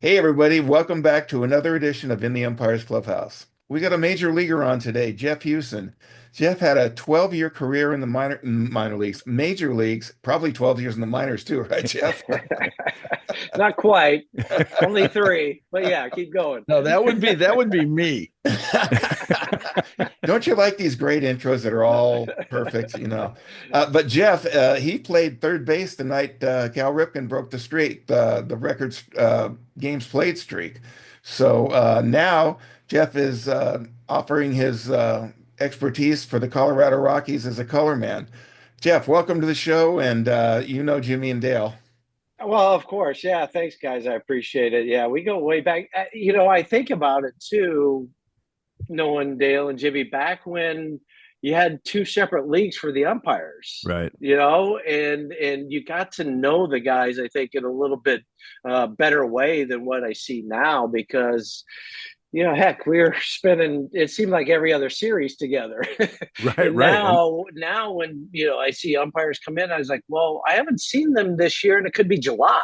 Hey everybody, welcome back to another edition of In the Umpire's Clubhouse. We got a major leaguer on today, Jeff Huson. Jeff had a 12-year career in the minor leagues, major leagues, probably 12 years in the minors too, right, Jeff? Not quite. Only three. But yeah, keep going. No, that would be me. Don't you like these great intros that are all perfect, But Jeff, he played third base the night Cal Ripken broke the streak, the record games played streak. So now Jeff is offering his expertise for the Colorado Rockies as a color man. Jeff, welcome to the show, and Jimmy and Dale. Well, of course. Yeah. Thanks, guys. I appreciate it. Yeah. We go way back. I think about it too, knowing Dale and Jimmy back when you had two separate leagues for the umpires, Right. and you got to know the guys, I think, in a little bit better way than what I see now because heck, we were spending it seemed like every other series together. Right, And right. And now when I see umpires come in, I was like, well, I haven't seen them this year, and it could be July.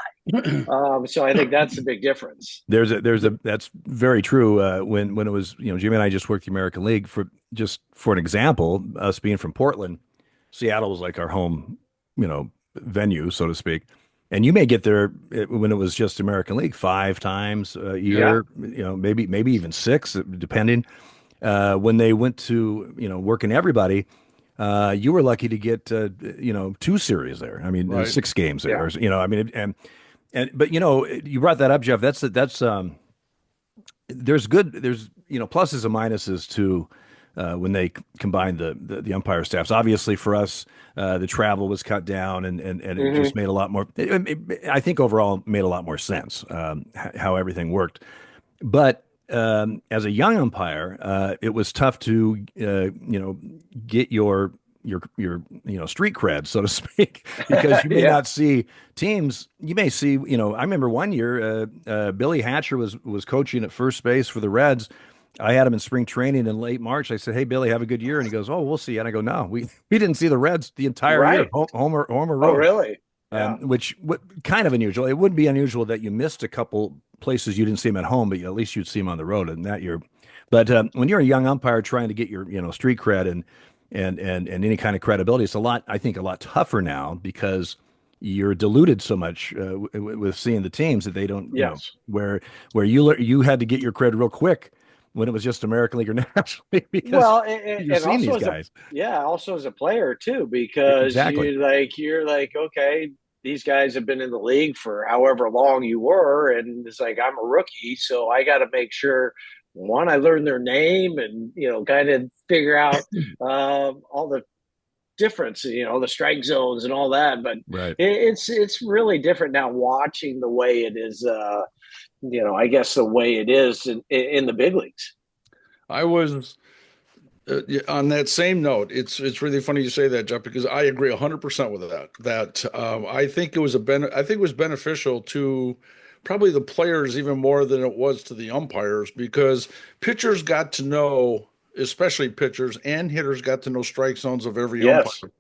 So I think that's the big difference. there's a that's very true. When it was, Jimmy and I just worked the American League for an example, us being from Portland, Seattle was like our home, venue, so to speak. And you may get there when it was just American League 5 times a Yeah. year, maybe even six, depending. When they went to, working everybody, you were lucky to get, two series there. I mean, Right. 6 games there, Yeah. I mean, and but you brought that up, Jeff. That's there's pluses and minuses to when they combined the umpire staffs. Obviously, for us, the travel was cut down, and it just Hmm. made a lot more. I think overall made a lot more sense how everything worked. But as a young umpire, it was tough to get your street cred, so to speak, because you may Yeah. not see teams. You may see, I remember one year Billy Hatcher was coaching at first base for the Reds. I had him in spring training in late March. I said, "Hey Billy, have a good year," and he goes, "Oh, we'll see." And I go, "No, we didn't see the Reds the entire year, Right. home or Oh, road." really? Yeah. Which kind of unusual. It wouldn't be unusual that you missed a couple places you didn't see him at home, but at least you'd see him on the road in that year. But when you're a young umpire trying to get your street cred and any kind of credibility, it's I think a lot tougher now because you're diluted so much with seeing the teams that they don't, Yes. where you had to get your cred real quick when it was just American League or National League because Well, and, you're and seeing also these as a guys. yeah, also as a player too, because Exactly. you're like, okay, these guys have been in the league for however long you were, and it's like I'm a rookie, so I got to make sure one, I learn their name and kind of figure out all the difference, the strike zones and all that. But Right. it's really different now watching the way it is. I guess the way it is in the big leagues. I was yeah, on that same note, it's really funny you say that, Jeff, because I agree 100% with that. I think I think it was beneficial to probably the players even more than it was to the umpires because pitchers got to know, especially pitchers and hitters got to know strike zones of every Yes. umpire.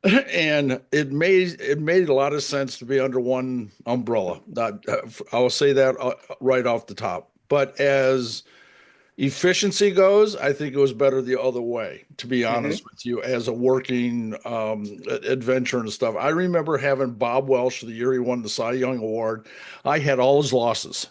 And it made a lot of sense to be under one umbrella. I'll say that right off the top. But as efficiency goes, I think it was better the other way, to be Hmm. honest with you, as a working adventure and stuff. I remember having Bob Welsh the year he won the Cy Young Award. I had all his losses.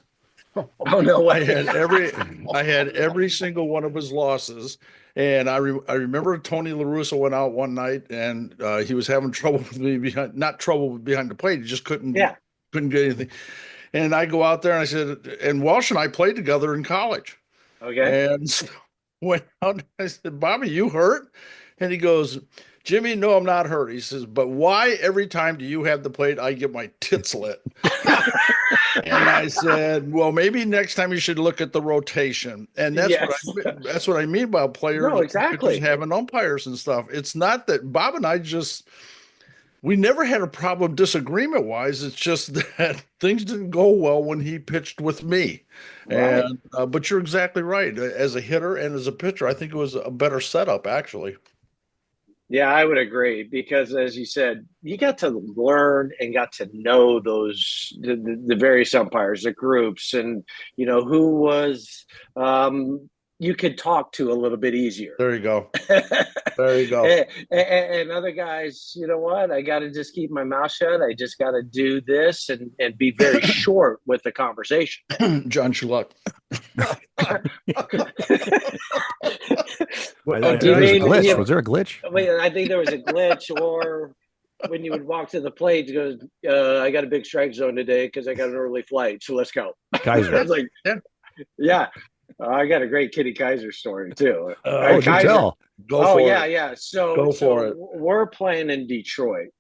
Oh, no I way. had every I had every single one of his losses. And I remember Tony La Russa went out one night and he was having trouble with me behind, not trouble behind the plate. He just Yeah. couldn't get anything. And I go out there and I said, and Walsh and I played together in college. Okay. And so went out. I said, Bobby, you hurt? And he goes, Jimmy, no, I'm not hurt. He says, but why every time do you have the plate, I get my tits lit? And I said, well, maybe next time you should look at the rotation. And Yes. that's what I mean by players No, and pitchers exactly. having umpires and stuff. It's not that Bob and I just we never had a problem disagreement wise. It's just that things didn't go well when he pitched with me. Right. And but you're exactly right. As a hitter and as a pitcher, I think it was a better setup actually. Yeah, I would agree because, as you said, you got to learn and got to know the various umpires, the groups, and who was you could talk to a little bit easier. There you go. There you go. And other guys, you know what? I got to just keep my mouth shut. I just got to do this and be very short with the conversation. John Shulock. You mean, Was there a glitch? I think there was a glitch, or when you would walk to the plate, it goes, I got a big strike zone today because I got an early flight, so let's go. Kaiser. I was like, yeah. I got a great Kitty Kaiser story too. Kaiser. Go for it. Yeah. So, Go for it. We're playing in Detroit,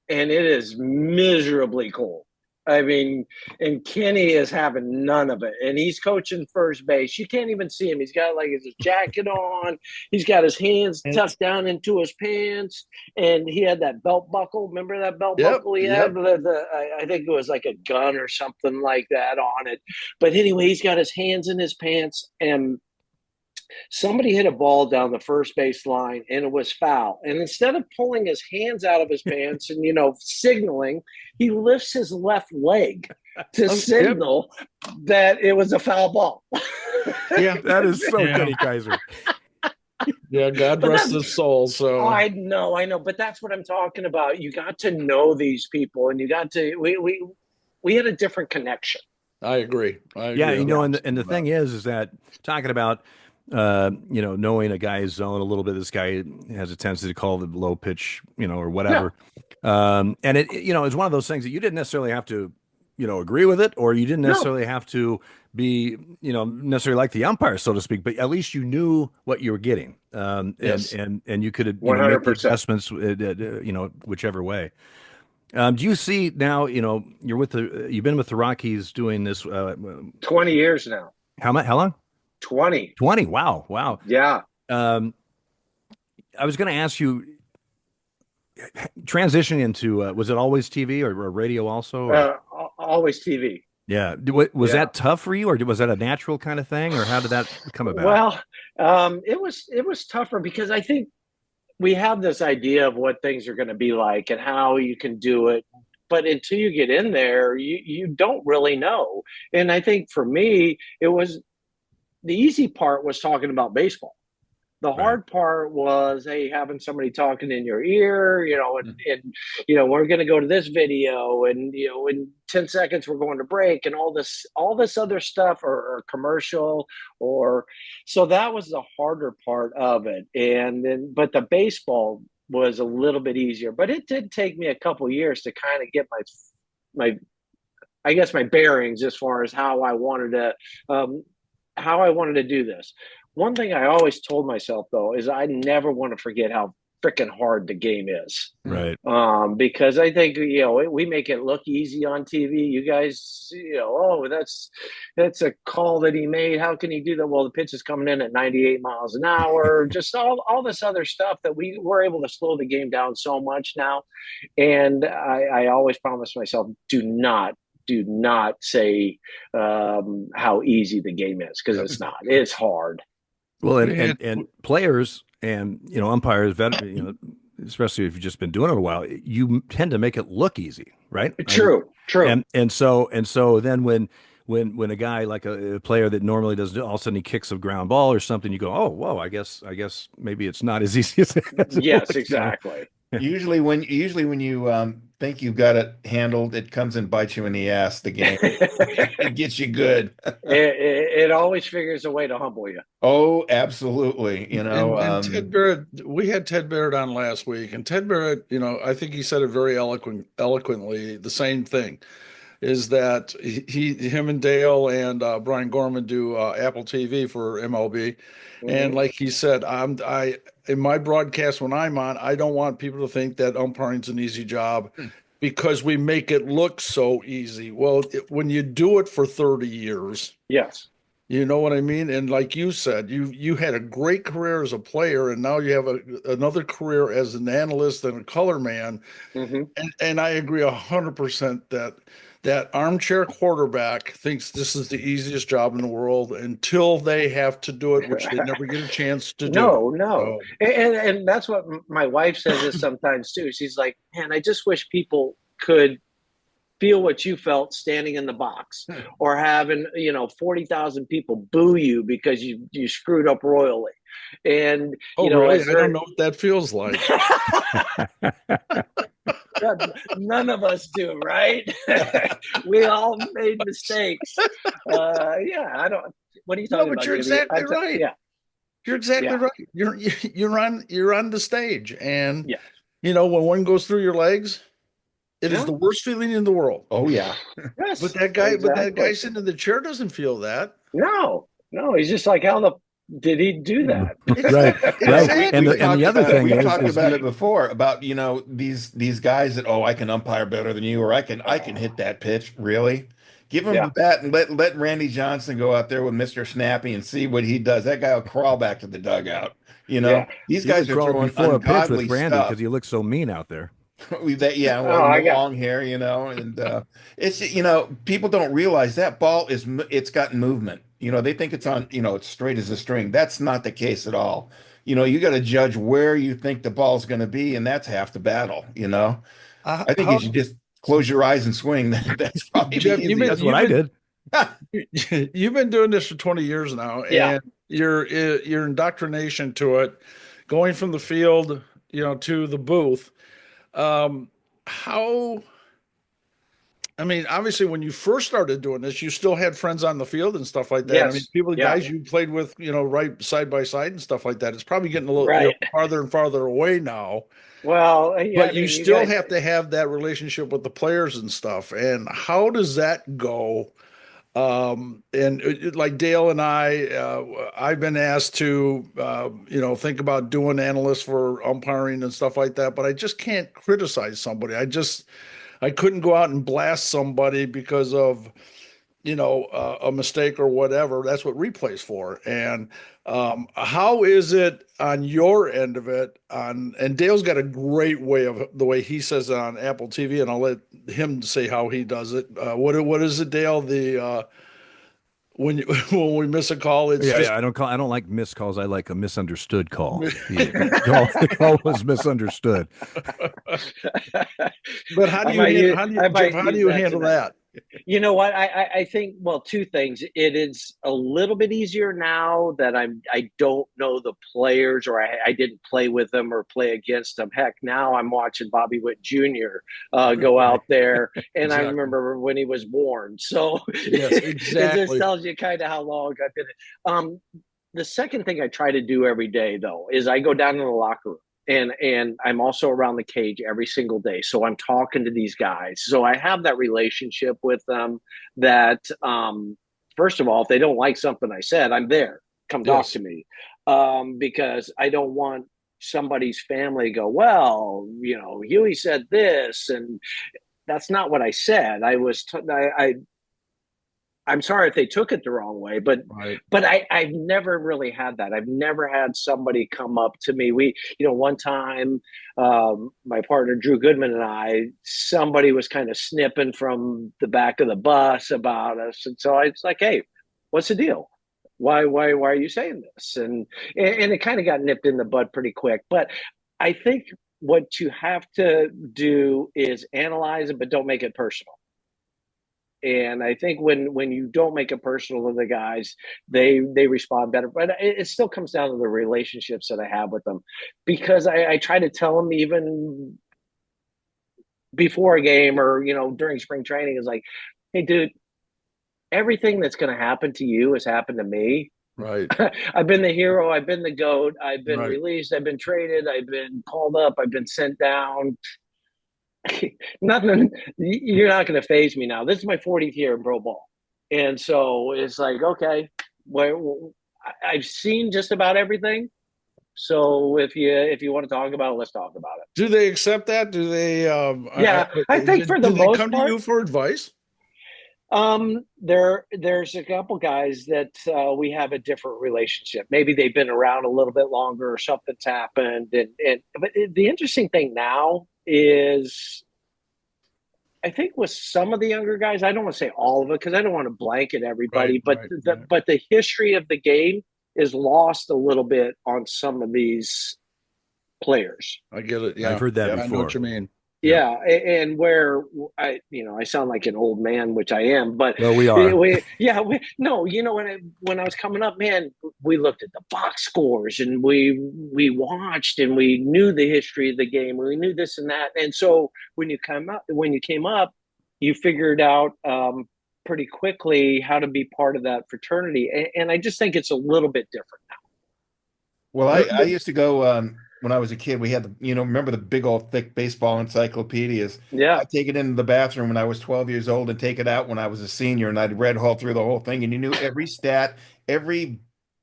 and it is miserably cold. I mean, and Kenny is having none of it, and he's coaching first base. You can't even see him. He's got like his jacket on. He's got his hands tucked down into his pants, and he had that belt buckle. Remember that belt buckle he had? I think it was like a gun or something like that on it. But anyway, he's got his hands in his pants, and somebody hit a ball down the first base line and it was foul. And instead of pulling his hands out of his pants and, signaling, he lifts his left leg to signal that it was a foul ball. Yeah, that is so Kenny Kaiser. Yeah, God rest his soul. So I know. But that's what I'm talking about. You got to know these people, and you got to, we had a different connection. I agree. Yeah, and the thing is that talking about, knowing a guy's zone a little bit, this guy has a tendency to call the low pitch, or whatever. Yeah. And it's one of those things that you didn't necessarily have to, agree with it, or you didn't necessarily have to be, necessarily like the umpire, so to speak, but at least you knew what you were getting. Yes. And you could make 100%. the adjustments, whichever way. Do you see now, you've been with the Rockies doing this 20 years now. How long? 20. 20. Wow. Yeah. I was going to ask you, transitioning into, was it always TV or radio also? Or? Always TV. Yeah. Was that tough for you, or was that a natural kind of thing, or how did that come about? Well, it was tougher because I think we have this idea of what things are going to be like and how you can do it. But until you get in there, you don't really know. And I think for me, it was the easy part was talking about baseball. The hard part was, hey, having somebody talking in your ear, and we're going to go to this video, and in 10 seconds we're going to break, and all this other stuff, or commercial, or so that was the harder part of it. And then, but the baseball was a little bit easier. But it did take me a couple years to kind of get my bearings as far as how I wanted to do this. One thing I always told myself, though, is I never want to forget how freaking hard the game is. Right. Because I think, we make it look easy on TV. You guys, that's a call that he made. How can he do that? Well, the pitch is coming in at 98 miles an hour. Just all this other stuff that we're able to slow the game down so much now. And I always promise myself, do not say how easy the game is, because it's not. It's hard. Well, and players and umpires, especially if you've just been doing it a while, you tend to make it look easy, right? True. And so then when a guy like a player that normally doesn't, all of a sudden he kicks a ground ball or something, you go, oh, whoa, I guess maybe it's not as easy as it yes, looks. exactly. Usually when you think you've got it handled, it comes and bites you in the ass. The game it gets you good. It always figures a way to humble you. Oh, absolutely. And Ted Barrett, we had Ted Barrett on last week, and Ted Barrett, I think he said it very eloquently. The same thing is that him and Dale and Brian Gorman do Apple TV for MLB. Mm-hmm. And like he said, in my broadcast when I'm on, I don't want people to think that umpiring's an easy job because we make it look so easy. Well, when you do it for 30 years, yes, you know what I mean? And like you said, you had a great career as a player, and now you have another career as an analyst and a color man. Mm-hmm. And I agree 100% that that armchair quarterback thinks this is the easiest job in the world until they have to do it, which they never get a chance to do. No. So, And that's what my wife says this sometimes too. She's like, man, I just wish people could feel what you felt standing in the box or having 40,000 people boo you because you screwed up royally. And oh, really? I don't know what that feels like. none of us do, right? We all made mistakes. Yeah, I don't. What are you talking No, but about, you're Jimmy? exactly right. Yeah, You're exactly yeah, right. You're on the stage, and yeah, when one goes through your legs, it is yeah. the worst feeling in the world. Oh yeah. But Yes, that guy exactly. sitting in the chair doesn't feel that. No. He's just like, how the did he do that? Right, right. Exactly. And the other thing We've is talked is about it before about, these guys that, oh, I can umpire better than you, or I can hit that pitch. Really? Give him the Yeah, bat and let Randy Johnson go out there with Mr. Snappy and see what he does. That guy will crawl back to the dugout. yeah. These you guys would are crawl throwing before a pitch with ungodly Randy because stuff. you look so mean out there. Yeah, Oh, well, and the I got. long hair, and it's people don't realize that ball it's got movement. They think it's on, it's straight as a string. That's not the case at all. You got to judge where you think the ball's going to be, and that's half the battle. I think you How, should just close your eyes and swing. That's probably the Jeff, easiest. That's what I did. you've been doing this for 20 years now, Yeah, and your indoctrination to it, going from the field, to the booth. How I mean, obviously, when you first started doing this, you still had friends on the field and stuff like that. I mean, yes, people, yeah, guys you played with, right side by side and stuff like that. It's probably getting a little, right. farther and farther away now. Well, yeah. I But you mean, you still guys. have to have that relationship with the players and stuff. And how does that go? And like Dale and I've been asked to, think about doing analysts for umpiring and stuff like that. But I just can't criticize somebody. I couldn't go out and blast somebody because of a mistake or whatever. That's what replay's for. And how is it on your end of it? And Dale's got a great way of the way he says it on Apple TV, and I'll let him say how he does it. What is it, Dale? When when we miss a call, it's Yeah, just. yeah. I don't like missed calls. I like a misunderstood call. The call was misunderstood. But how do I Jeff? might How do use you that handle tonight. that? You know what? I think, well, two things. It is a little bit easier now that I don't know the players, or I didn't play with them or play against them. Heck, now I'm watching Bobby Witt Jr. Go Right. out there, and I Exactly. remember when he was born. So Yes, it just exactly. tells you kind of how long I've been. The second thing I try to do every day, though, is I go down in the locker room, and I'm also around the cage every single day. So I'm talking to these guys. So I have that relationship with them that, first of all, if they don't like something I said, I'm there. Come talk Yes. to me. Because I don't want somebody's family to go, well, Huey said this, and that's not what I said. I'm sorry if they took it the wrong way, but Right. I've never really had that. I've never had somebody come up to me. One time, my partner Drew Goodman and somebody was kind of snipping from the back of the bus about us, and so I was like, "Hey, what's the deal? Why are you saying this?" And it kind of got nipped in the bud pretty quick. But I think what you have to do is analyze it, but don't make it personal. And I think when you don't make it personal to the guys, they respond better. But it still comes down to the relationships that I have with them, because I try to tell them even before a game, or during spring training, is like, hey, dude, everything that's going to happen to you has happened to me. Right. I've been the hero. I've been the GOAT. I've been Right. released. I've been traded. I've been called up. I've been sent down. Nothing. You're not going to phase me now. This is my 40th year in pro ball, and so it's like, okay, well, I've seen just about everything. So if you want to talk about it, let's talk about it. Do they accept that? Do they Yeah, I think for the do they most come to part, you for advice? there's a couple guys that we have a different relationship. Maybe they've been around a little bit longer, or something's happened, and but the interesting thing now is I think with some of the younger guys, I don't want to say all of it because I don't want to blanket everybody, Right, but right, the right. but the history of the game is lost a little bit on some of these players. I get it. I've Yeah. heard that Yeah. I know what before. you mean. Yep. Yeah, and where I sound like an old man, which I am, but Well, we are. no, when I was coming up, man, we looked at the box scores and we watched and we knew the history of the game, we knew this and that, and so when you came up, you figured out pretty quickly how to be part of that fraternity, and I just think it's a little bit different Well, I The- used to go when I was a kid. We had remember the big old thick baseball encyclopedias. now. Yeah, I'd take it into the bathroom when I was 12 years old and take it out when I was a senior, and I'd read all through the whole thing, and you knew every stat, every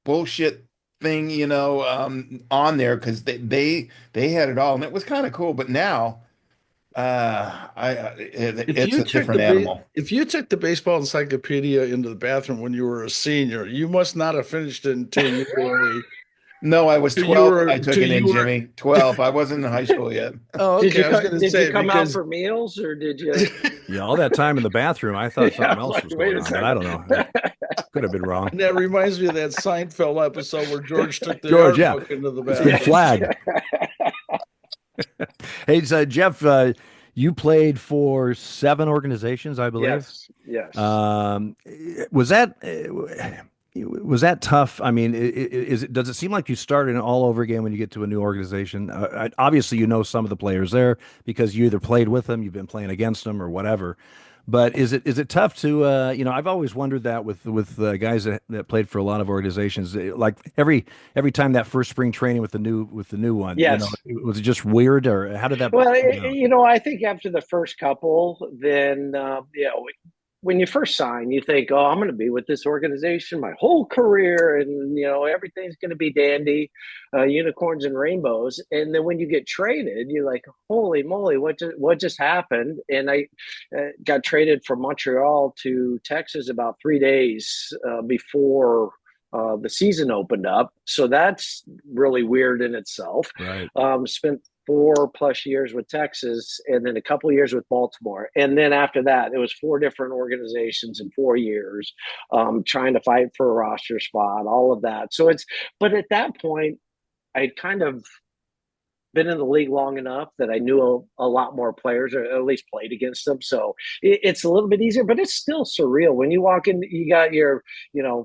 bullshit thing, on there because they had it all, and it was kind of cool. But now, it's a different animal. If you took the baseball encyclopedia into the bathroom when you were a senior, you must not have finished it No, I was until 12 when I took until it you in, were. Jimmy. 12. I wasn't in high school yet. Oh, okay. I was going to did you say come out because for meals or did you? Yeah, all that time in the bathroom, I thought Yeah, something I'm else like, was wait going a on, but I second. don't know. Could have been wrong. and that reminds me of that Seinfeld episode where George took the George, art yeah, book into the it's been bathroom. flagged. Hey, so Jeff, you played for 7 organizations, I believe. Yes, yes. Um, was that tough? I mean, does it seem like you started all over again when you get to a new organization? Obviously, you know some of the players there because you either played with them, you've been playing against them, or whatever. But is it tough to I've always wondered that with guys that played for a lot of organizations. Like every time that first spring training with the new one, Yes. was it just weird, or how did that Well, go down? I think after the first couple, then, when you first sign, you think, oh, I'm going to be with this organization my whole career and, everything's going to be dandy, unicorns and rainbows. And then when you get traded, you're like, holy moly, what just happened? And I got traded from Montreal to Texas about 3 days before the season opened up. So that's really weird in itself. Right. Spent 4+ years with Texas and then a couple years with Baltimore. And then after that, it was 4 different organizations in 4 years, trying to fight for a roster spot, all of that. But at that point, I'd kind of been in the league long enough that I knew a lot more players, or at least played against them. So it's a little bit easier, but it's still surreal when you walk in. You got you know,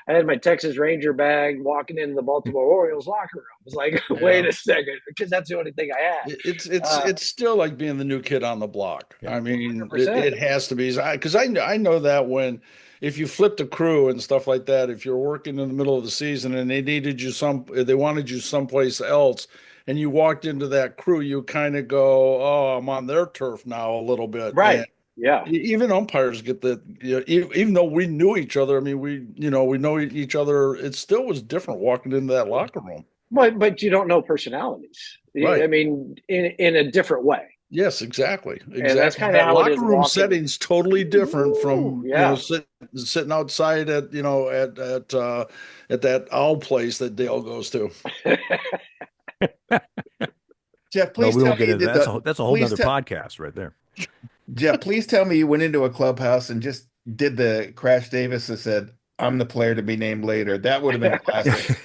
I had my Texas Ranger bag walking into the Baltimore Orioles locker room. It's like, wait Yeah. a second, because that's the only thing I had. It's still like being the new kid on the block. Yeah. I mean, 100%. it has to be because I know that when if you flipped a crew and stuff like that, if you're working in the middle of the season and they wanted you someplace else, and you walked into that crew, you kind of go, oh, I'm on their turf now a little bit, Right. and Yeah. even umpires get that. Even though we knew each other, I mean, we know each other. It still was different walking into that locker room. But you don't know personalities. I Right. mean, in a different way. Yes, exactly. And that's Exactly. kind of That how it is locker room walking. setting's totally different Ooh, from, yeah. sitting outside at that owl place that Dale goes to. Jeff, No, please we tell won't me get you into did that. the That's a whole please nother tell podcast right there. Jeff, please tell me you went into a clubhouse and just did the Crash Davis and said, I'm the player to be named later. That would have been classic.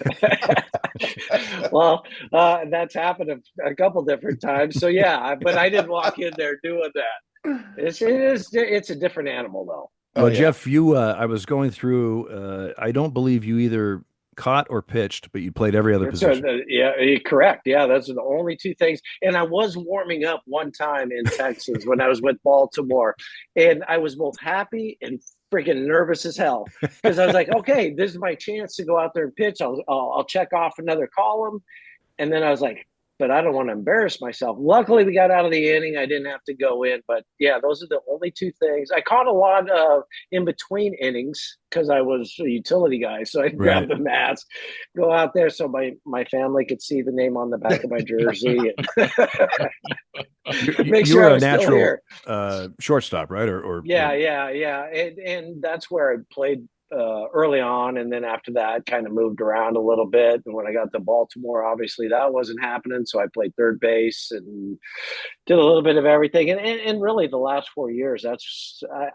Well, that's happened a couple different times. So yeah, but I didn't walk in there doing that. It's a different animal though. Oh Well, yeah. Jeff, I was going through. I don't believe you either caught or pitched, but you played every other So position. yeah, correct. Yeah, those are the only two things. And I was warming up one time in Texas when I was with Baltimore, and I was both happy and freaking nervous as hell because I was like, okay, this is my chance to go out there and pitch. I'll check off another column, and then I was like, but I don't want to embarrass myself. Luckily, we got out of the inning. I didn't have to go in. But yeah, those are the only two things. I caught a lot of in between innings because I was a utility guy. So I'd grab Right. the mask, go out there so my family could see the name on the back of my jersey and make You sure were I a was still natural here. shortstop, right? Or Yeah. And that's where I played early on, and then after that, kind of moved around a little bit. And when I got to Baltimore, obviously that wasn't happening, so I played third base and did a little bit of everything. And really, the last 4 years,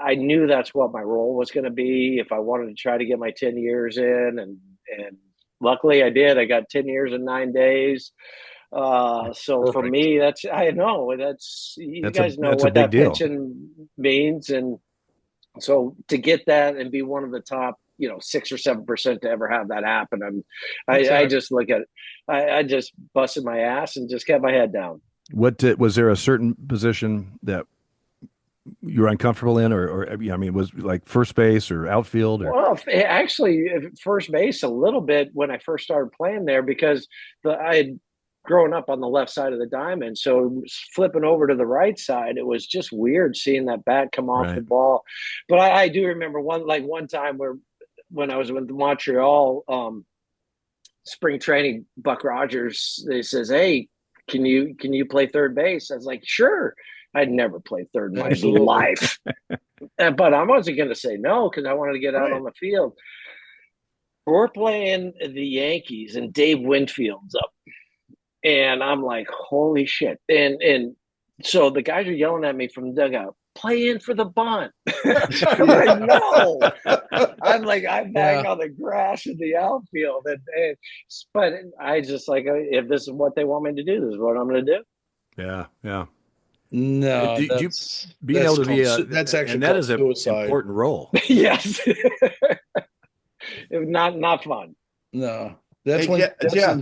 I knew that's what my role was going to be if I wanted to try to get my 10 years in, and luckily I did. I got 10 years in 9 days. So for Perfect. me, I know you guys know that's a what big that deal. pension means, and so to get that and be one of the top, 6 or 7% to ever have that happen, I just look at it. I just busted my ass and just kept my head down. Was there a certain position that you were uncomfortable in, or I mean, was like first base or outfield or? Well, actually, first base a little bit when I first started playing there because I had grown up on the left side of the diamond. So flipping over to the right side, it was just weird seeing that bat come off the Right. ball. But I do remember one time where when I was with Montreal, spring training, Buck Rogers, they says, "Hey, can you play third base?" I was like, "Sure." I'd never played third in my Absolutely. life, but I wasn't going to say no because I wanted to get out Right. on the field. We're playing the Yankees and Dave Winfield's up, and I'm like, "Holy shit!" And so the guys are yelling at me from the dugout, "Play in for the bunt." I'm like, "No." I'm back Yeah. on the grass in the outfield, but I just like, if this is what they want me to do, this is what I'm going to do. Yeah, yeah. No, Do you being able that's to be called a that's and actually that called is an suicide. important role. Yes, it was not fun. No, Hey, that's Jeff.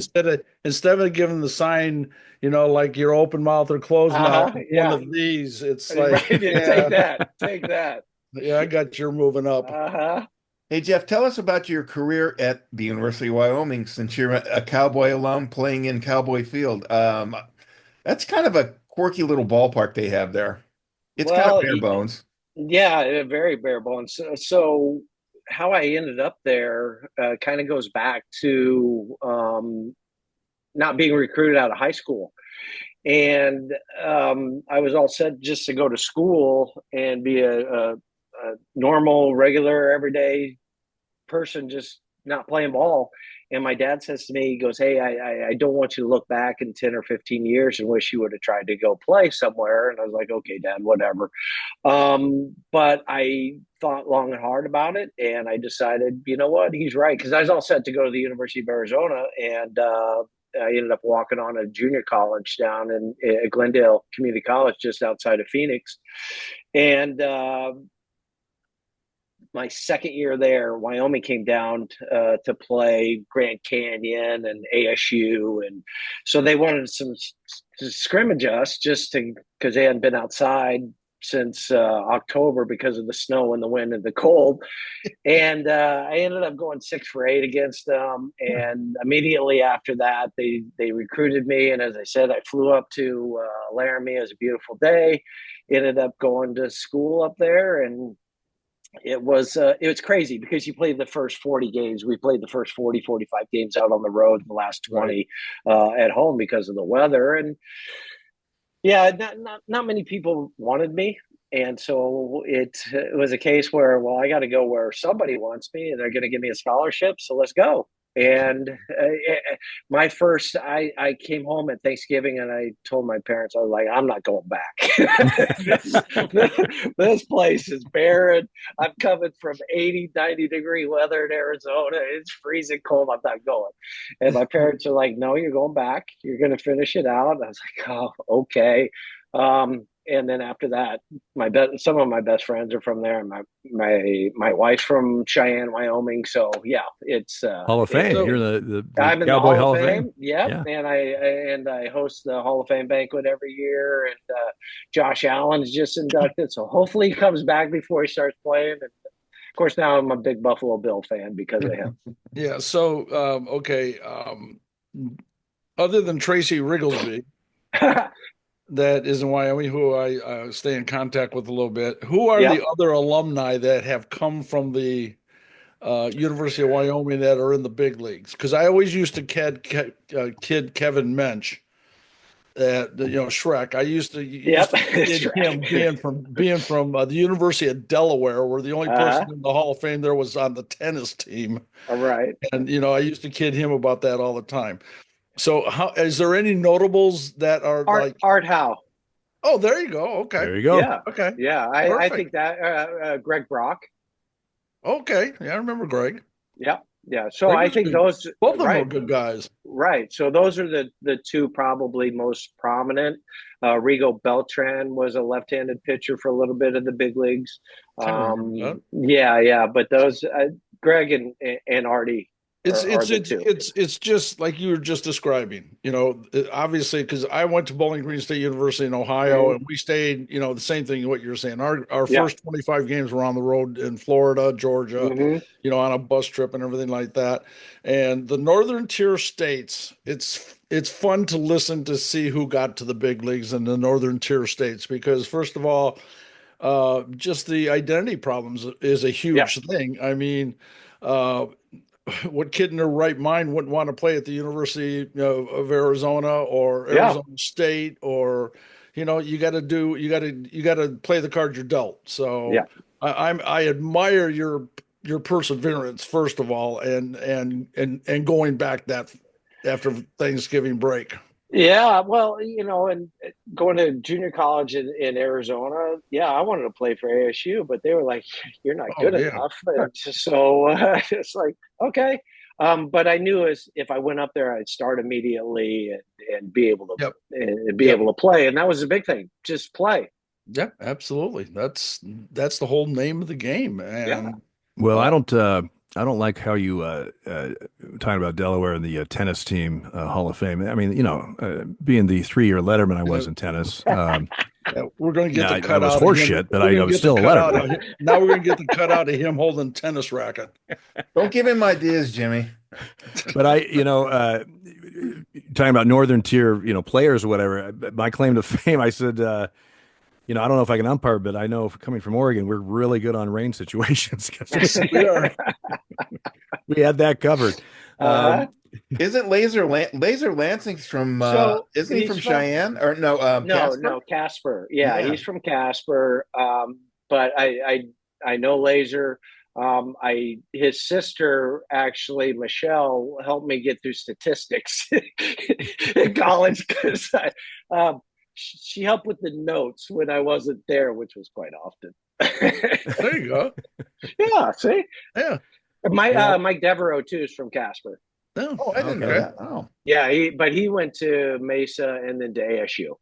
instead of giving the sign, like your open mouth or closed mouth, one Yeah, of these. It's right. like, Take yeah, that. Take that. yeah, I got your moving up. Hey, Jeff, tell us about your career at the University of Wyoming since you're a Cowboy alum playing in Cowboy Field. That's kind of a quirky little ballpark they have there. It's kind of Well, bare bones. yeah, very bare bones. So how I ended up there kind of goes back to not being recruited out of high school. And I was all set just to go to school and be a normal, regular, everyday person, just not playing ball. And my dad says to me, he goes, "Hey, I don't want you to look back in 10 or 15 years and wish you would have tried to go play somewhere." And I was like, "Okay, Dad, whatever." But I thought long and hard about it, and I decided, you know what, he's right, because I was all set to go to the University of Arizona, and I ended up walking on a junior college down in Glendale Community College, just outside of Phoenix, and my second year there, Wyoming came down to play Grand Canyon and ASU, and so they wanted to scrimmage us just to because they hadn't been outside since October because of the snow and the wind and the cold. And I ended up going 6 for 8 against them. And immediately after that, they recruited me. And as I said, I flew up to Laramie. It was a beautiful day. Ended up going to school up there, and it was crazy because you played the first 40 games. We played the first 40, 45 games out on the road, the last Right. 20 at home because of the weather. And yeah, not many people wanted me. And so it was a case where, well, I got to go where somebody wants me and they're going to give me a scholarship. So let's go. And my first, I came home at Thanksgiving and I told my parents, I was like, "I'm not going back. this place is barren. I'm coming from 80, 90-degree weather in Arizona. It's freezing cold. I'm not going." And my parents are like, "No, you're going back. You're going to finish it out." And I was like, "Oh, okay." And then after that, some of my best friends are from there. My wife's from Cheyenne, Wyoming. So yeah, it's Hall of Fame. So, You're the I'm in the Cowboy Hall of Hall of Fame. Fame. Yep, Yeah. and I host the Hall of Fame banquet every year. And Josh Allen's just inducted, so hopefully he comes back before he starts playing. And of course, now I'm a big Buffalo Bill fan because of him. yeah. So, okay. Other than Tracy Rigglesby, that is in Wyoming, who I stay in contact with a little bit. Who are Yeah. the other alumni that have come from the University of Wyoming that are in the big leagues? Because I always used to kid Kevin Mensch Shrek. I used to Yep. kid him being from the University of Delaware, where the only person in the Hall of Fame there was on the tennis team, All right. and I used to kid him about that all the time. So, how is there any notables that are like Art Howe? Oh, there you go. Okay, There you go. Yeah. okay, Yeah. I perfect. think that Greg Brock. Okay, yeah, I remember Greg. Yeah. Yeah. So Greg I was think good. those, Both of them were right. good guys. Right. So those are the two probably most prominent. Rigo Beltran was a left-handed pitcher for a little bit of the big leagues. Kind of remember that. Yeah, yeah. But those Greg and Artie are the two. It's just like you were just describing, obviously, because I went to Bowling Green State University in Ohio, Mhm. and we stayed, the same thing what you're saying. Our Yeah. first 25 games were on the road in Florida, Georgia, Hmm. on a bus trip and everything like that. And the northern tier states, it's fun to listen to see who got to the big leagues in the northern tier states because first of all, just the identity problems is a Yeah. huge thing. I mean, uh, what kid in their right mind wouldn't want to play at the University of Arizona or Yeah. Arizona State or you got to play the card you're dealt. So Yeah. I admire your perseverance first of all and going back that after Thanksgiving break. Yeah, well, and going to junior college in Arizona, yeah, I wanted to play for ASU, but they were like, "You're not Oh good yeah. enough." And so it's like, okay. But I knew if I went up there, I'd start immediately and be able to Yep. and be Yep. able to play, and that was a big thing. Just play. Yeah, absolutely. That's the whole name of the game. Yeah. And Well, I don't like how you talking about Delaware and the tennis team Hall of Fame. I mean, being the 3-year letterman I was in tennis. we're going to get Yeah, the I cut was out of him. horseshit, but We're I gonna was get still the a cut out letterman. of now we're going to get the cut out of him holding tennis racket. Don't give him ideas, Jimmy. But talking about northern tier, players or whatever. My claim to fame, I said, I don't know if I can umpire, but I know coming from Oregon, we're really good on rain situations. We are. We had that covered. Uh-huh. Isn't Laser Lansing's from So isn't he he's from Cheyenne or no Casper? no, Casper. Yeah, Yeah. he's from Casper. But I know Laser. His sister actually, Michelle, helped me get through statistics in college because she helped with the notes when I wasn't there, which was quite often. There you go. Yeah, see, Yeah. Mike Devereaux too is from Casper. Oh, I didn't know Okay. that. Oh. Yeah, he went to Mesa and then to ASU.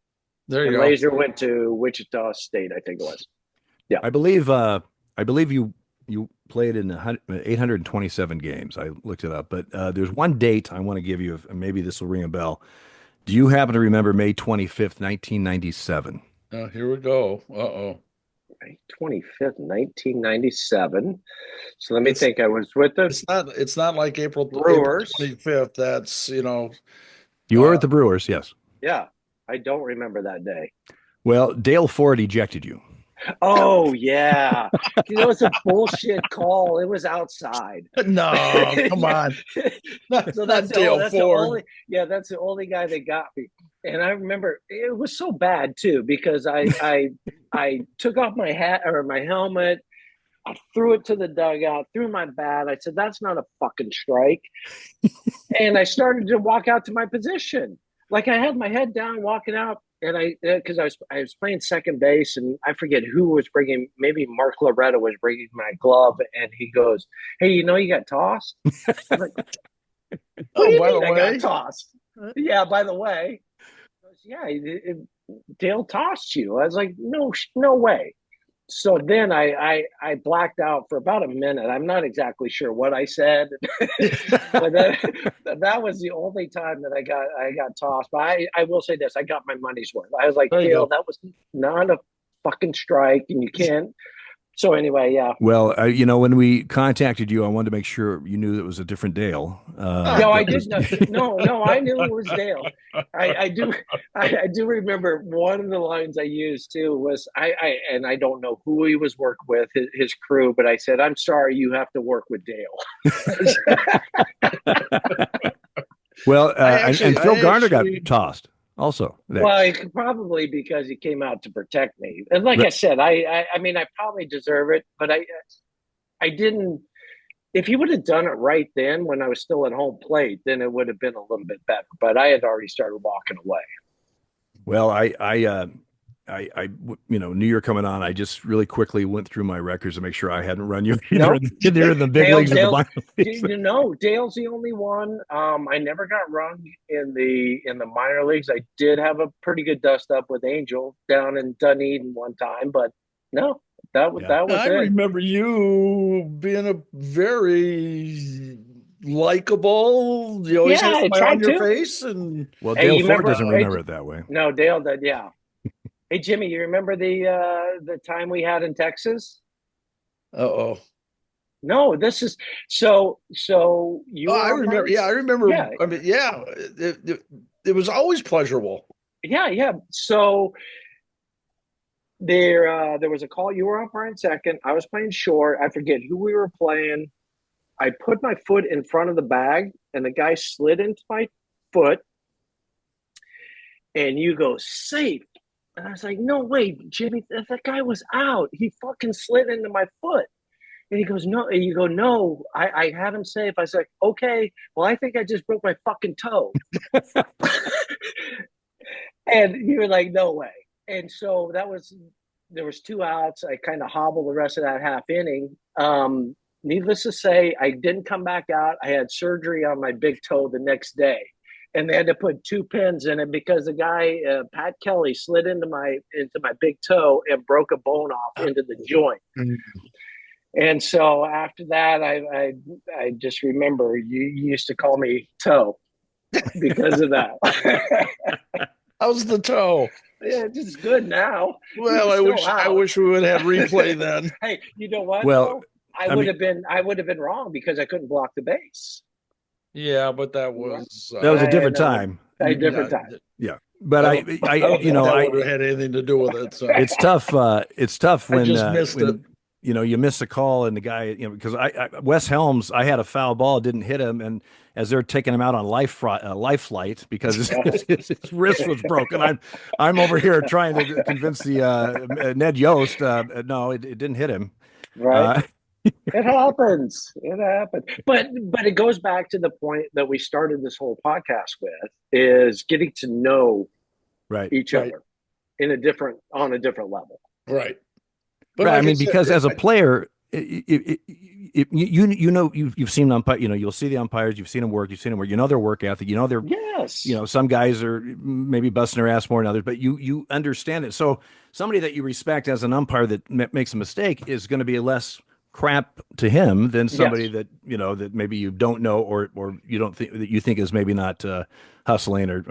There you And go. Laser went to Wichita State, I think it was. Yeah. I believe you played in 827 games. I looked it up, but there's one date I want to give you. Maybe this will ring a bell. Do you happen to remember May 25th, 1997? Here we go. Uh-oh. May 25th, 1997. So let me It's think. I was with the it's not like April Brewers. 25th. That's You were at the Brewers, yes. Yeah, I don't remember that day. Well, Dale Ford ejected you. Oh, yeah. It was a bullshit call. It was outside. No, come on. So that's Dale the Ford. that's the only guy that got me. And I remember it was so bad too because I took off my hat or my helmet. I threw it to the dugout, threw my bat. I said, "That's not a fucking strike." And I started to walk out to my position. Like I had my head down, walking out, and because I was playing second base, and I forget who was bringing. Maybe Mark Loretta was bringing my glove, and he goes, "Hey, you got tossed?" I'm like, "What do you mean I got tossed?" Yeah, by the way, he goes, "Yeah, Dale tossed you." I was like, "No way." So then I blacked out for about a minute. I'm not exactly sure what I said, but that was the only time that I got tossed. But I will say this: I got my money's worth. I was like, There you Dale, go. that was not a fucking strike, and you can't. So anyway, yeah. Well, when we contacted you, I wanted to make sure you knew it was a different Dale. No, I did not. No, I knew it was Dale. I do remember one of the lines I used too was and I don't know who he was working with, his crew, but I said, "I'm sorry, you have to work with Dale." Well, and Phil Garner got tossed also. Well, probably because he came out to protect me. And like I said, I mean, I probably deserve it, but I didn't. If he would have done it right then when I was still at home plate, then it would have been a little bit better. But I had already started walking away. Well, New Year coming on, I just really quickly went through my records to make sure I hadn't run you either, either in the big leagues or the minor leagues. Dale's the only one. I never got run in the minor leagues. I did have a pretty good dust up with Angel down in Dunedin one time, but no, that was I it. remember you being a very likable. You always had a smile on your face, and well, Dale Ford doesn't remember it that way. No, Dale did. Yeah. Hey Jimmy, you remember the time we had in Texas? Uh-oh. No, this is so you. I remember. Yeah, I remember. Yeah. I mean, yeah, it was always pleasurable. Yeah. So there was a call. You were umpiring second. I was playing short. I forget who we were playing. I put my foot in front of the bag, and the guy slid into my foot. And you go, safe. And I was like, no way, Jimmy, that guy was out. He fucking slid into my foot. And he goes, no. And you go, no, I had him safe. I was like, okay, well, I think I just broke my fucking toe. And you were like, no way. And so there was 2 outs. I kind of hobbled the rest of that half inning. Needless to say, I didn't come back out. I had surgery on my big toe the next day. And they had to put 2 pins in it because the guy, Pat Kelly, slid into my big toe and broke a bone off into the joint. And so after that, I just remember you used to call me Toe because of that. How's the toe? Yeah, it's just good now. Well, I wish we would have replay then. Hey, you know what? Well, I would have been wrong because I couldn't block the base. Yeah, but that was a different time. A different time. Yeah, but I would have had anything to do with it. So it's tough. It's tough when I just missed it. You miss a call and the guy, because Wes Helms, I had a foul ball, didn't hit him, and as they're taking him out on life flight because his wrist was broken, I'm over here trying to convince the Ned Yost, no, it didn't hit him. Right. It happens. But it goes back to the point that we started this whole podcast with, is getting to know each other on a different level. Right. But I mean, because as a player, you've seen umpire, you'll see the umpires, you've seen them work, you know their work ethic, they're, some guys are maybe busting their ass more than others, but you understand it. So somebody that you respect as an umpire that makes a mistake is going to be less crap to him than somebody that that maybe you don't know or you don't think that you think is maybe not hustling or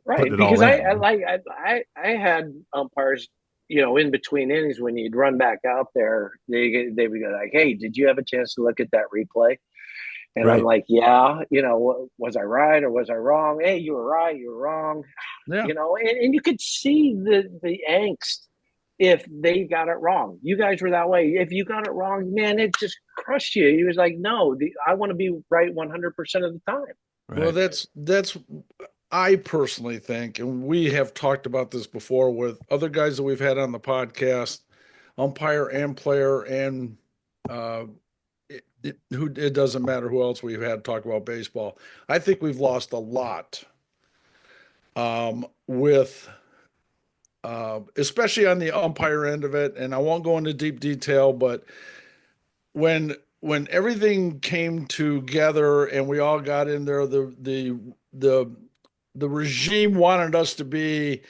right, because I had umpires in between innings when you'd run back out there, they would go like, hey, did you have a chance to look at that replay? And I'm like, yeah, was I right or was I wrong? Hey, you were right, you were wrong. Yeah. And you could see the angst if they got it wrong. You guys were that way. If you got it wrong, man, it just crushed you. He was like, no, I want to be right 100% of the time. Right. Well, that's I personally think, and we have talked about this before with other guys that we've had on the podcast, umpire and player, and it doesn't matter who else we've had talk about baseball. I think we've lost a lot with especially on the umpire end of it, and I won't go into deep detail, but when everything came together and we all got in there, the regime wanted us to be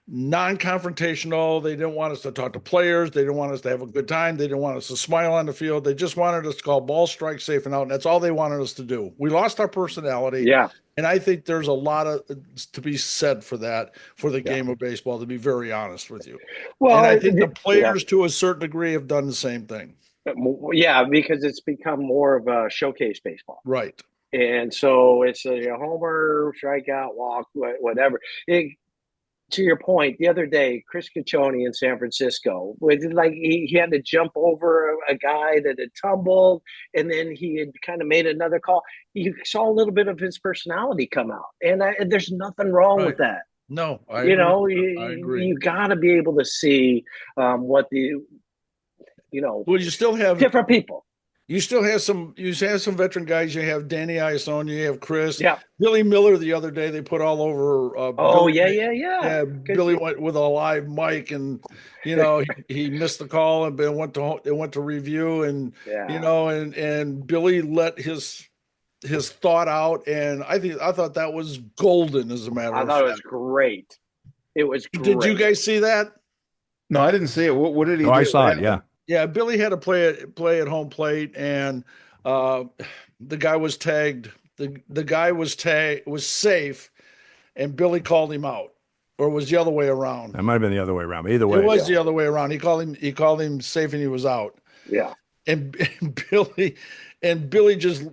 non-confrontational. They didn't want us to talk to players. They didn't want us to have a good time. They didn't want us to smile on the field. They just wanted us to call ball strike, safe and out, and that's all they wanted us to do. We lost our personality. Yeah. And I think there's a lot to be said for that, for the game of baseball, to be very honest with you. Well, and I think the players to a certain degree have done the same thing. Yeah, because it's become more of a showcase baseball. Right. And so it's a homer, strikeout, walk, whatever. To your point, the other day, Chris Caccione in San Francisco, he had to jump over a guy that had tumbled, and then he had kind of made another call. You saw a little bit of his personality come out, and there's nothing wrong with that. No, I You agree. know, I you, agree. you got to be able to see what the, you know, Well, you still have different people. you have some veteran guys. You have Danny Iasone, you have Chris, Yeah. Billy Miller. The other day they put all over Oh, Billy. yeah, yeah, yeah. Yeah, Because Billy went with a live mic, and he missed the call and then went to review, and yeah, and Billy let his thought out, and I thought that was golden, as a matter I of thought it was fact. great. It was Did you great. guys see that? No, I didn't see it. What did he Oh, I do? What saw it. Yeah. happened? Yeah, Billy had to play at home plate, and uh, the guy was tagged. The guy was safe, and Billy called him out, or it was the other way around. It might have been the other way around. But either It way, was Yeah, the other way around. He called him safe, and he was out. yeah, And, Billy just,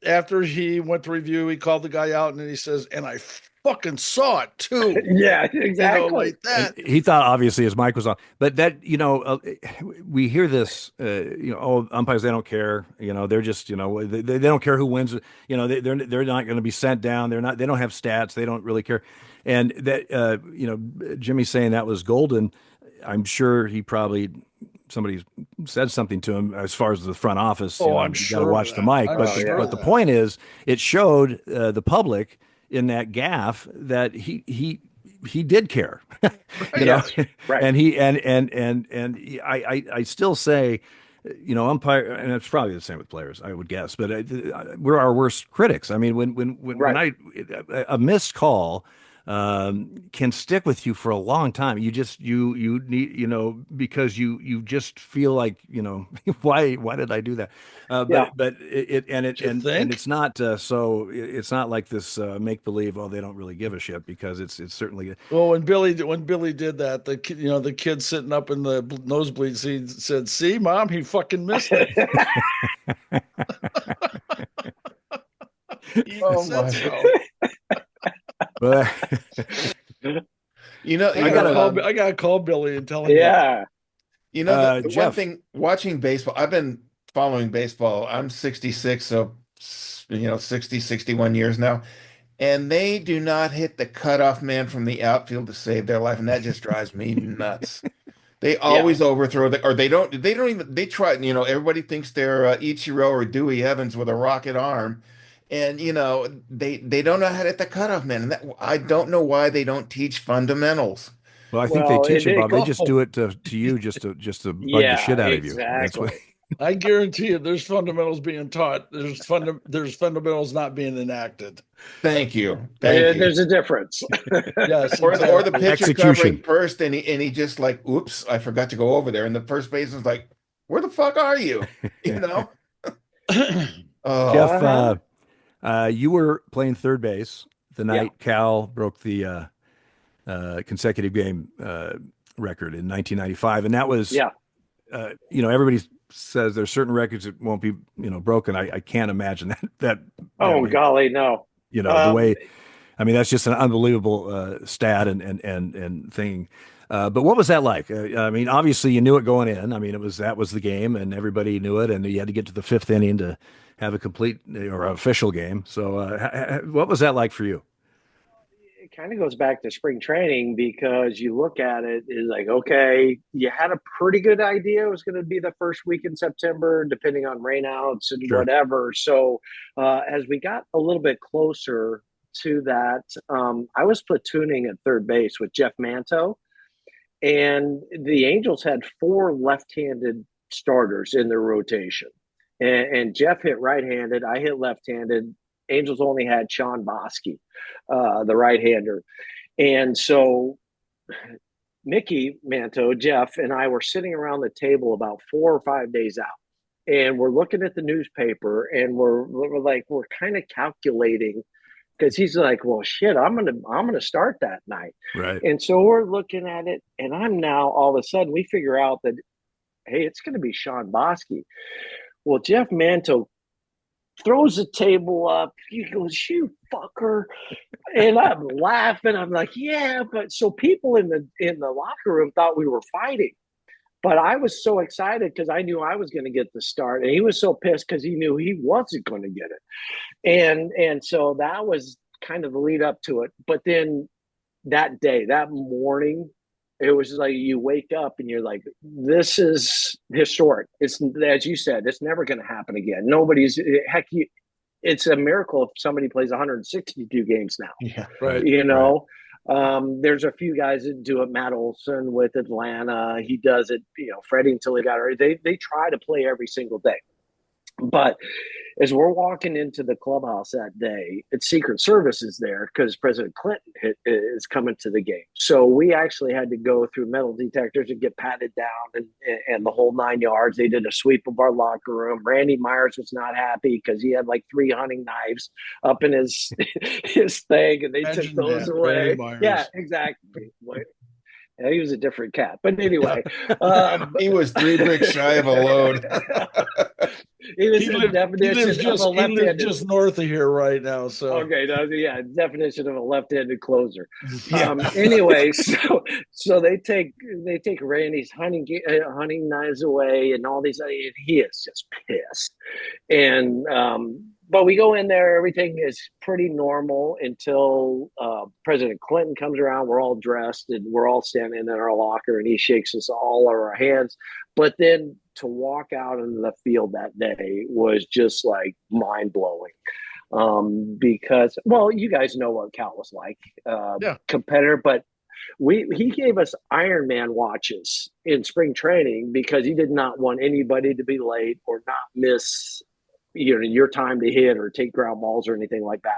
after he went to review, he called the guy out, and then he says, "And I fucking saw it too," yeah, exactly. like and that. he thought obviously his mic was on, but that we hear this, oh, umpires, they don't care, they're just, they don't care who wins, they're not going to be sent down, they don't have stats, they don't really care, and that Jimmy's saying that was golden. I'm sure somebody said something to him as far as the front office, Oh, I'm you got to sure of watch the that. mic, I'm Oh, sure yeah. but of the that. point is, it showed the public in that gaff that he did care, Yes, right. and I still say, umpire, and it's probably the same with players, I would guess, but we're our worst critics. I mean, when Right. a missed call can stick with you for a long time. You need, because you just feel like, why did I do that? Yeah. But Do you and think? it's not it's not like this make believe. Oh, they don't really give a shit, because it's certainly. Well, when Billy did that, the kid sitting up in the nosebleeds, he said, "See, Mom, he fucking missed it." He Oh said my. so. But I I gotta gotta call. I gotta call Billy and tell him that. Yeah. The one Jeff. thing watching baseball, I've been following baseball. I'm 66, so 60, 61 years now. And they do not hit the cutoff man from the outfield to save their life, and that just drives me nuts. They Yeah. always overthrow or they don't even, they try, everybody thinks they're Ichiro or Dewey Evans with a rocket arm. And they don't know how to hit the cutoff man. And I don't know why they don't teach fundamentals. Well, I think they Well, teach it, Bob. They just do Oh, it to you, just to bug the yeah, shit out of you. That's what. exactly. I guarantee you, there's fundamentals being taught. There's fundamentals not being enacted. Thank you. Thank you. There's a difference. Yes, Or the exactly. pitcher covering Execution. first, and he just like, oops, I forgot to go over there. And the first baseman's like, where the fuck are you? You know? Oh, Jeff, Uh-huh. you were playing third base the Yeah. night Cal broke the consecutive game record in 1995, and that was, Yeah. everybody says there's certain records that won't be, broken. I can't imagine that Oh, being, golly, no. the Um, way. I mean, that's just an unbelievable stat and thing. But what was that like? I mean, obviously you knew it going in. I mean, that was the game, and everybody knew it, and you had to get to the fifth inning to have a complete or official game. So, what was that like for you? it kind of goes back to spring training because you look at it is like, okay, you had a pretty good idea it was going to be the first week in September, depending on rainouts and Sure. whatever. So as we got a little bit closer to that, I was platooning at third base with Jeff Manto, and the Angels had four left-handed starters in their rotation. And Jeff hit right-handed, I hit left-handed. Angels only had Sean Bosky, the right-hander. And so Mickey Manto, Jeff, and I were sitting around the table about 4 or 5 days out. And we're looking at the newspaper, and we're kind of calculating because he's like, well, shit, I'm gonna start that night. Right. And so we're looking at it, and I'm now all of a sudden we figure out that, hey, it's gonna be Sean Bosky. Well, Jeff Manto throws the table up. He goes, "You fucker," and I'm laughing. I'm like, "Yeah," but so people in the locker room thought we were fighting. But I was so excited because I knew I was going to get the start, and he was so pissed because he knew he wasn't going to get it. And so that was kind of the lead up to it. But then that day, that morning, it was like you wake up and you're like, this is historic. It's, as you said, it's never going to happen again. Nobody's, heck, it's a miracle if somebody plays 162 games now. Yeah. Right. You know, there's a few guys that do it. Matt Olson with Atlanta, he does it. You know, Freddie until he got it. They try to play every single day. But as we're walking into the clubhouse that day, it's Secret Service is there because President Clinton is coming to the game. So we actually had to go through metal detectors and get patted down and the whole 9 yards. They did a sweep of our locker room. Randy Myers was not happy because he had like 3 hunting knives up in his his thing, and they took those away. Yeah, exactly. Yeah, he was a different cat, but anyway, he was 3 bricks shy of a load. He was the definition of a left-handed. He lives just north of here right now. So okay, yeah, definition of a left-handed closer. Yeah. Anyway, so they take Randy's hunting knives away and all these. And he is just pissed, and but we go in there. Everything is pretty normal until President Clinton comes around. We're all dressed and we're all standing in our locker, and he shakes us all of our hands. But then to walk out into the field that day was just like mind blowing. Because, well, you guys know what Cal was like, competitor, but he gave us Ironman watches in spring training because he did not want anybody to be late or not miss your time to hit or take ground balls or anything like that.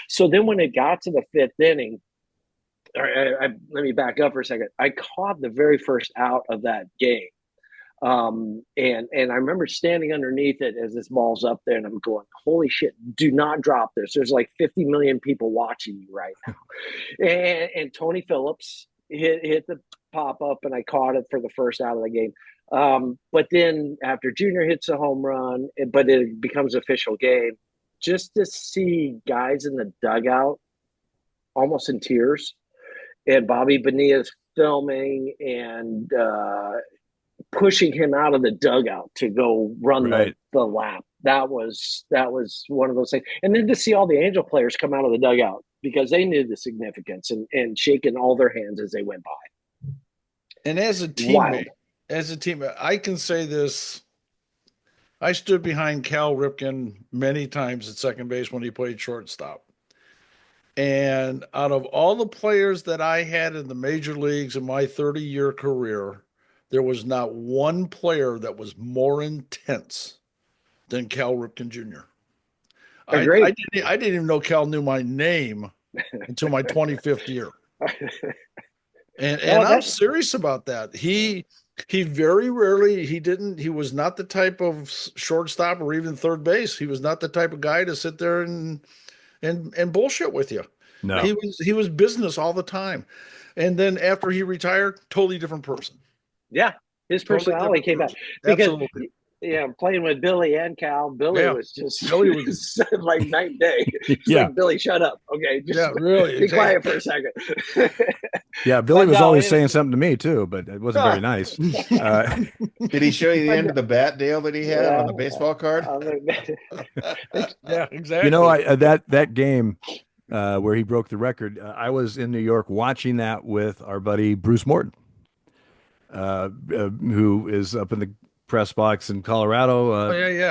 So then when it got to the 5th inning, let me back up for a second. I caught the very first out of that game. And I remember standing underneath it as this ball's up there and I'm going, holy shit, do not drop this. There's like 50 million people watching you right now. and Tony Phillips hit the pop up and I caught it for the first out of the game. But then after Junior hits a home run, but it becomes official game, just to see guys in the dugout almost in tears and Bobby Bonilla's filming and, pushing him out of the dugout to go run the lap. That was one of those things. And then to see all the Angel players come out of the dugout because they knew the significance and shaking all their hands as they went by. And as a teammate, I can say this. I stood behind Cal Ripken many times at second base when he played shortstop. And out of all the players that I had in the major leagues in my 30-year career, there was not one player that was more intense than Cal Ripken Jr. I didn't even know Cal knew my name until my 25th year. And I'm serious about that. He very rarely, he was not the type of shortstop or even third base. He was not the type of guy to sit there and bullshit with you. No. He was business all the time. And then after he retired, totally different person. Yeah, his personality came back because playing with Billy and Cal, Billy was like night and day. Like, Billy, shut up. Okay, just really be quiet for a second. Yeah, Billy was always saying something to me too, but it wasn't very nice. Did he show you the end of the bat, Dale, that he had on the baseball card? Yeah, exactly. You know, that game where he broke the record, I was in New York watching that with our buddy Bruce Morton. Who is up in the press box in Colorado. And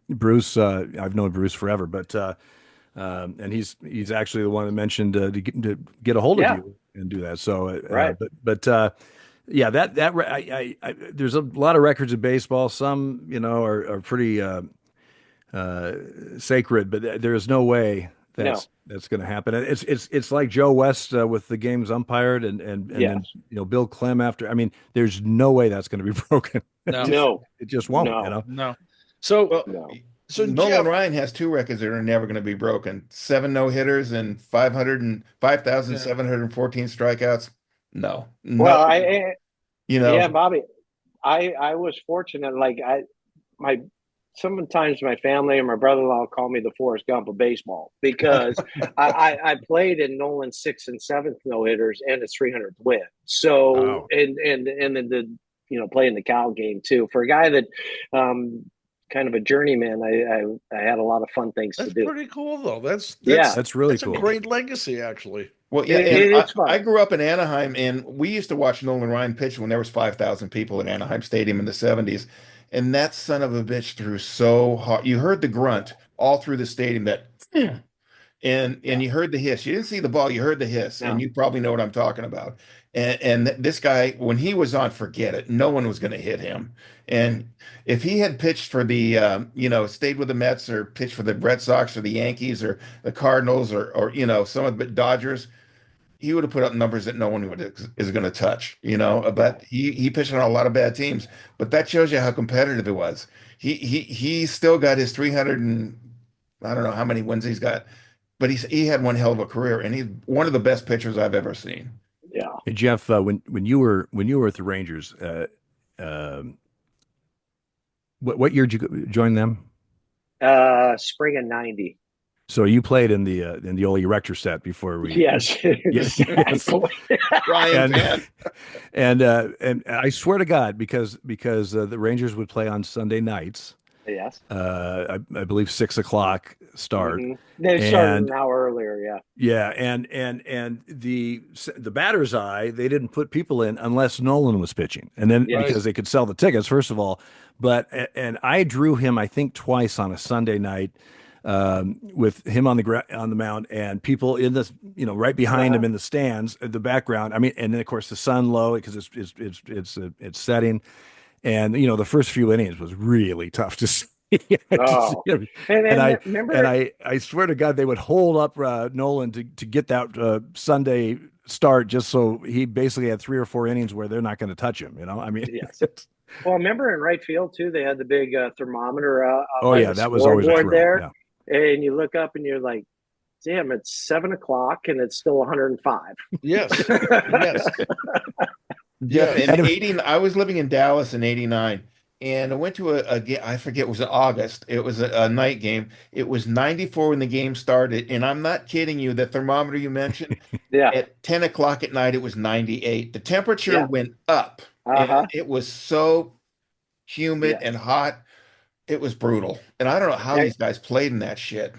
Bruce, I've known Bruce forever, but and he's actually the one that mentioned to get a hold of you and do that. So, there's a lot of records of baseball. Some, are pretty sacred, but there is no way that's going to happen. It's like Joe West with the games umpired and then Bill Clem after. I mean, there's no way that's going to be broken. It just won't. No. So Nolan Jeff, Ryan has 2 records that are never going to be broken: 7 no-hitters and 5,714 strikeouts. No. Well, Bobby, I was fortunate. Like sometimes my family and my brother-in-law call me the Forrest Gump of baseball because I played in Nolan's 6th and 7th no-hitters and his 300th win. So, and then playing the Cal game too. For a guy that kind of a journeyman. I had a lot of fun things to That's do. pretty cool, though. Yeah, That's really that's a cool. great legacy, actually. Well, yeah, and it's fun. I grew up in Anaheim, and we used to watch Nolan Ryan pitch when there was 5,000 people at Anaheim Stadium in the 70s. And that son of a bitch threw so hard. You heard the grunt all through the stadium that and Yeah, you heard the hiss. You didn't see the ball, you heard the hiss, and no, you probably know what I'm talking about. And this guy, when he was on, forget it. No one was going to hit him. And if he had pitched for the, stayed with the Mets or pitched for the Red Sox or the Yankees or the Cardinals or some of the Dodgers, he would have put up numbers that no one is going to touch. But no. he pitched on a lot of bad teams. But that shows you how competitive it was. He still got his 300 and I don't know how many wins he's got, but he had one hell of a career, and he's one of the best pitchers I've ever seen. Yeah. Hey, Jeff, when you were at the Rangers, um, what year did you join them? Spring of '90. So you played in the old erector set before we. Yes, Yeah, yes. Ryan And Fan. and I swear to God, because the Rangers would play on Sunday nights, yes. I believe 6 o'clock start, They started and an hour earlier. Yeah. yeah, and the batter's eye, they didn't put people in unless Nolan was pitching, and then Yes. because they could sell the tickets, first of all. But and I drew him, I think, twice on a Sunday night, with him on the mound and people in the right behind him in the stands, in the background. I mean, and then of course the sun low because it's setting, and the first few innings was really tough to see. Oh, and And I remember, and I swear to God, they would hold up Nolan to get that Sunday start just so he basically had 3 or 4 innings where they're not going to touch him. I mean, yes. Well, remember in right field too, they had the big thermometer out oh by yeah, the that was always a scoreboard thrill. there, Yeah. and you look up and you're like, "Damn, it's 7 o'clock and it's still 105." Yes, yes, Jeff, yes. in 80, I was living in Dallas in 89, and I went to a game, I forget, it was in August. It was a night game. It was 94 when the game started, and I'm not kidding you, the thermometer you mentioned, Yeah, at 10 o'clock at night, it was 98. The temperature yeah, went up, uh and huh, it was so humid yes. and hot. It was brutal. And I don't know how Yeah. these guys played in that shit.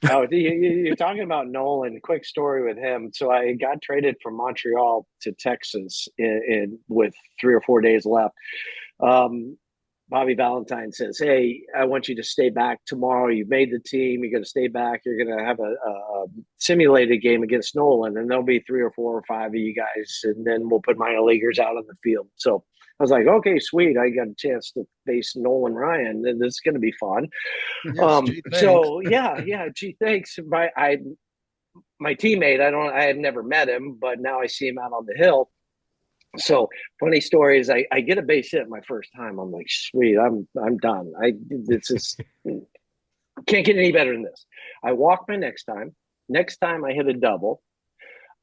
Oh, you're talking about Nolan. Quick story with him. So I got traded from Montreal to Texas with 3 or 4 days left. Um, Bobby Valentine says, "Hey, I want you to stay back tomorrow. You've made the team. You're going to stay back. You're going to have a simulated game against Nolan, and there'll be 3 or 4 or 5 of you guys, and then we'll put minor leaguers out on the field." So I was like, "Okay, sweet. I got a chance to face Nolan Ryan. Then this is going to be fun." Yes, gee, thanks. So yeah. Gee, thanks. My teammate, I had never met him, but now I see him out on the hill. So funny story is I get a base hit my first time. I'm like, sweet, I'm done. This is can't get any better than this. I walk my next time. Next time I hit a double.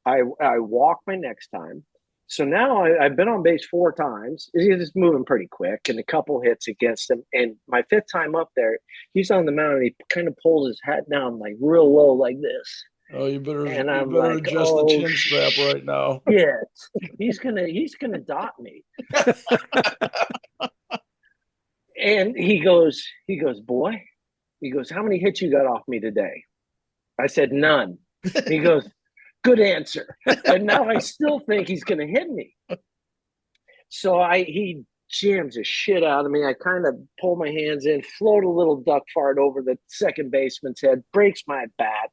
I walk my next time. So now I've been on base 4 times. He's moving pretty quick, and a couple hits against him. And my fifth time up there, he's on the mound, and he kind of pulls his hat down like real low, like this. Oh, you better And I'm like, adjust the chin strap right now. yeah, he's gonna dot me. And he goes, boy, he goes, how many hits you got off me today? I said none. He goes, good answer. And now I still think he's gonna hit me. So he jams the shit out of me. I kind of pull my hands in, float a little duck fart over the second baseman's head, breaks my bat.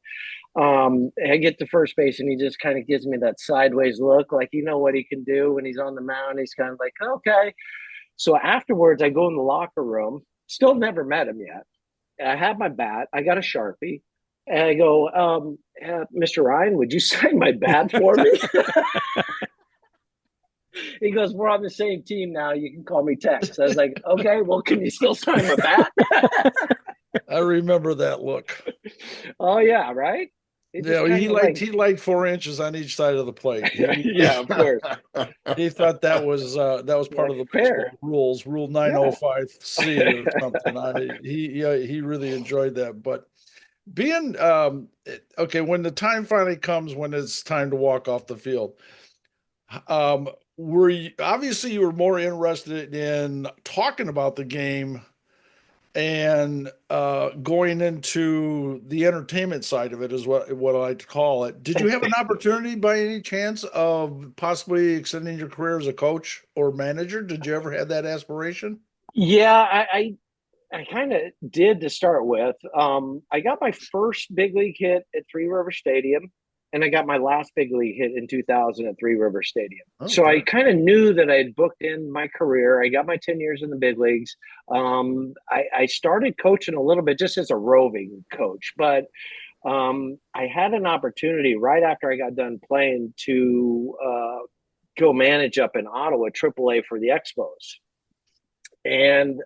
I get to first base and he just kind of gives me that sideways look, like what he can do when he's on the mound. He's kind of like, okay. So afterwards, I go in the locker room. Still never met him yet. I have my bat. I got a Sharpie. And I go, Mr. Ryan, would you sign my bat for me? He goes, we're on the same team now. You can call me Tex. I was like, okay, well, can you still sign my bat? I remember that look. Oh, yeah, right? Yeah, he liked 4 inches on each side of the plate. Yeah, of course. He thought that was part of the fair baseball rules, Rule 905C or something. He really enjoyed that. But being okay, when the time finally comes, when it's time to walk off the field, you were more interested in talking about the game and going into the entertainment side of it is what I like to call it. Did you have an opportunity by any chance of possibly extending your career as a coach or manager? Did you ever have that aspiration? Yeah, I kind of did to start with. I got my first big league hit at Three River Stadium, and I got my last big league hit in 2000 at Three River Stadium. So I Okay. kind of knew that I had booked in my career. I got my 10 years in the big leagues. I started coaching a little bit just as a roving coach, but I had an opportunity right after I got done playing to go manage up in Ottawa, AAA for the Expos. And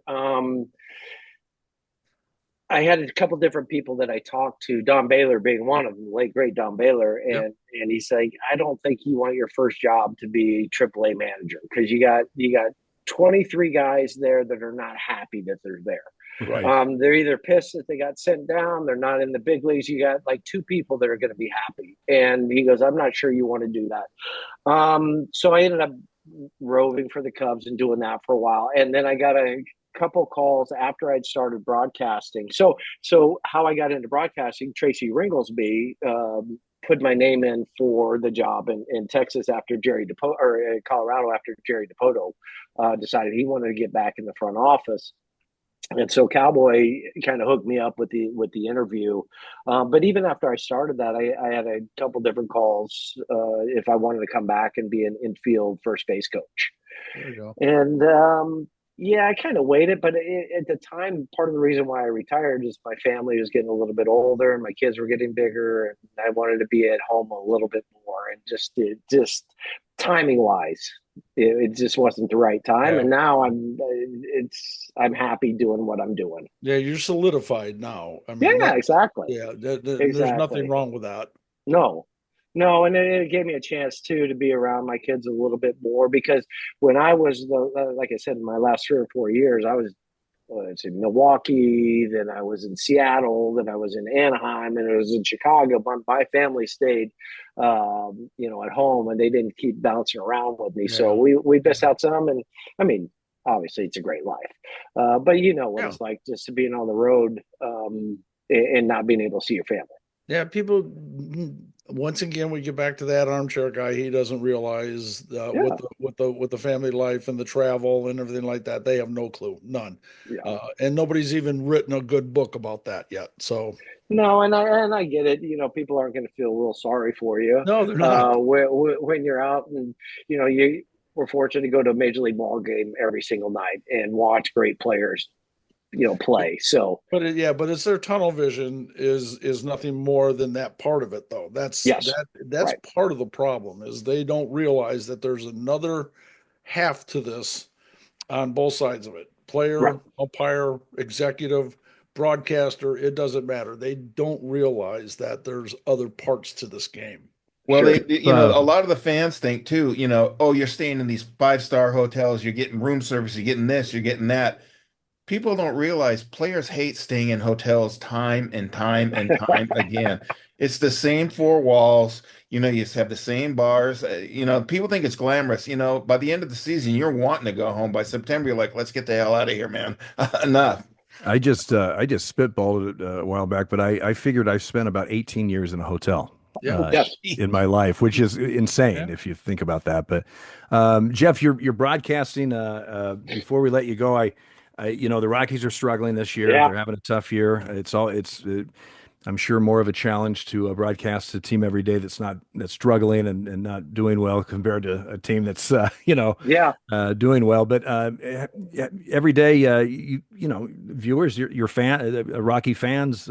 I had a couple different people that I talked to, Don Baylor being one of them, late great Don Baylor, Yep. and he's like, I don't think you want your first job to be AAA manager because you got 23 guys there that are not happy that they're there. Right. They're either pissed that they got sent down, they're not in the big leagues. You got like two people that are going to be happy, and he goes, I'm not sure you want to do that. So I ended up roving for the Cubs and doing that for a while, and then I got a couple calls after I'd started broadcasting. So how I got into broadcasting, Tracy Ringlesby put my name in for the job in Texas after Jerry DePoto, or Colorado after Jerry DePoto decided he wanted to get back in the front office. And so Cowboy kind of hooked me up with the interview, but even after I started that, I had a couple different calls if I wanted to come back and be an infield first base coach. There you go. And yeah, I kind of waited, but at the time, part of the reason why I retired is my family was getting a little bit older and my kids were getting bigger, and I wanted to be at home a little bit more. And just timing wise, it just wasn't the right time. Yeah. And now I'm happy doing what I'm doing. Yeah, you're solidified now. I mean, Yeah, exactly, yeah, there's nothing exactly. wrong with that. No, no, and it gave me a chance too to be around my kids a little bit more because when I was like I said, in my last 3 or 4 years, I was in Milwaukee, then I was in Seattle, then I was in Anaheim, and I was in Chicago. But my family stayed, at home, and they didn't keep bouncing around with me. So Yeah. we missed out some, and I mean, obviously it's a great life, but you know what Yeah. it's like just to being on the road and not being able to see your family. Yeah, people. Once again, we get back to that armchair guy. He doesn't realize Yeah, with the family life and the travel and everything like that. They have no clue, none, yeah. and nobody's even written a good book about that yet. So No, and I get it. You know, people aren't going to feel real sorry for you no, they're not. when you're out, and we're fortunate to go to a major league ball game every single night and watch great players, play. So But it's their tunnel vision is nothing more than that part of it, though. yes, That's right, part of the problem is they don't realize that there's another half to this on both sides of it. right. Player, umpire, executive, broadcaster, it doesn't matter. They don't realize that there's other parts to this game. Well, Sure. a lot of the fans think too, oh, you're staying in these five-star hotels, you're getting room service, you're getting this, you're getting that. People don't realize players hate staying in hotels time and time and time again. It's the same four walls. You just have the same bars. People think it's glamorous. By the end of the season, you're wanting to go home. By September, you're like, let's get the hell out of here, man. Enough. I just spitballed it a while back, but I figured I've spent about 18 years in a hotel Yeah. Yes. in my life, which is insane Yeah. if you think about that. But Jeff, you're broadcasting. Before we let you go, the Rockies are struggling this year. Yeah. They're having a tough year. I'm sure more of a challenge to broadcast a team every day that's struggling and not doing well compared to a team that's Yeah. doing well. But every day, viewers, your Rocky fans,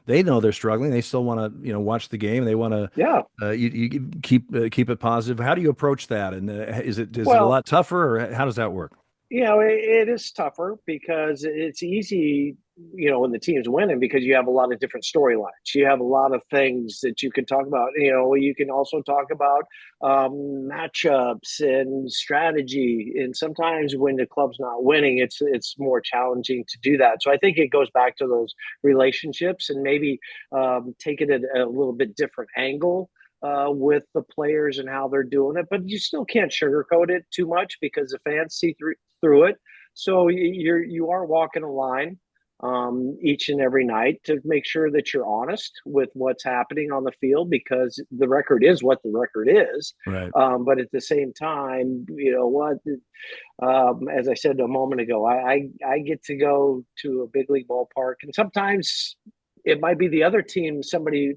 they know they're struggling. They still want to watch the game. They want to Yeah. you keep it positive. How do you approach that? And is it a Well, lot tougher, or how does that work? it is tougher because it's easy, when the team's winning because you have a lot of different storylines. You have a lot of things that you can talk about. You can also talk about matchups and strategy. And sometimes when the club's not winning, it's more challenging to do that. So I think it goes back to those relationships and maybe take it at a little bit different angle with the players and how they're doing it, but you still can't sugarcoat it too much because the fans see through it. So you are walking a line. each and every night to make sure that you're honest with what's happening on the field, because the record is what the record is. Right. But at the same time, you know what? As I said a moment ago, I get to go to a big league ballpark, and sometimes it might be the other team.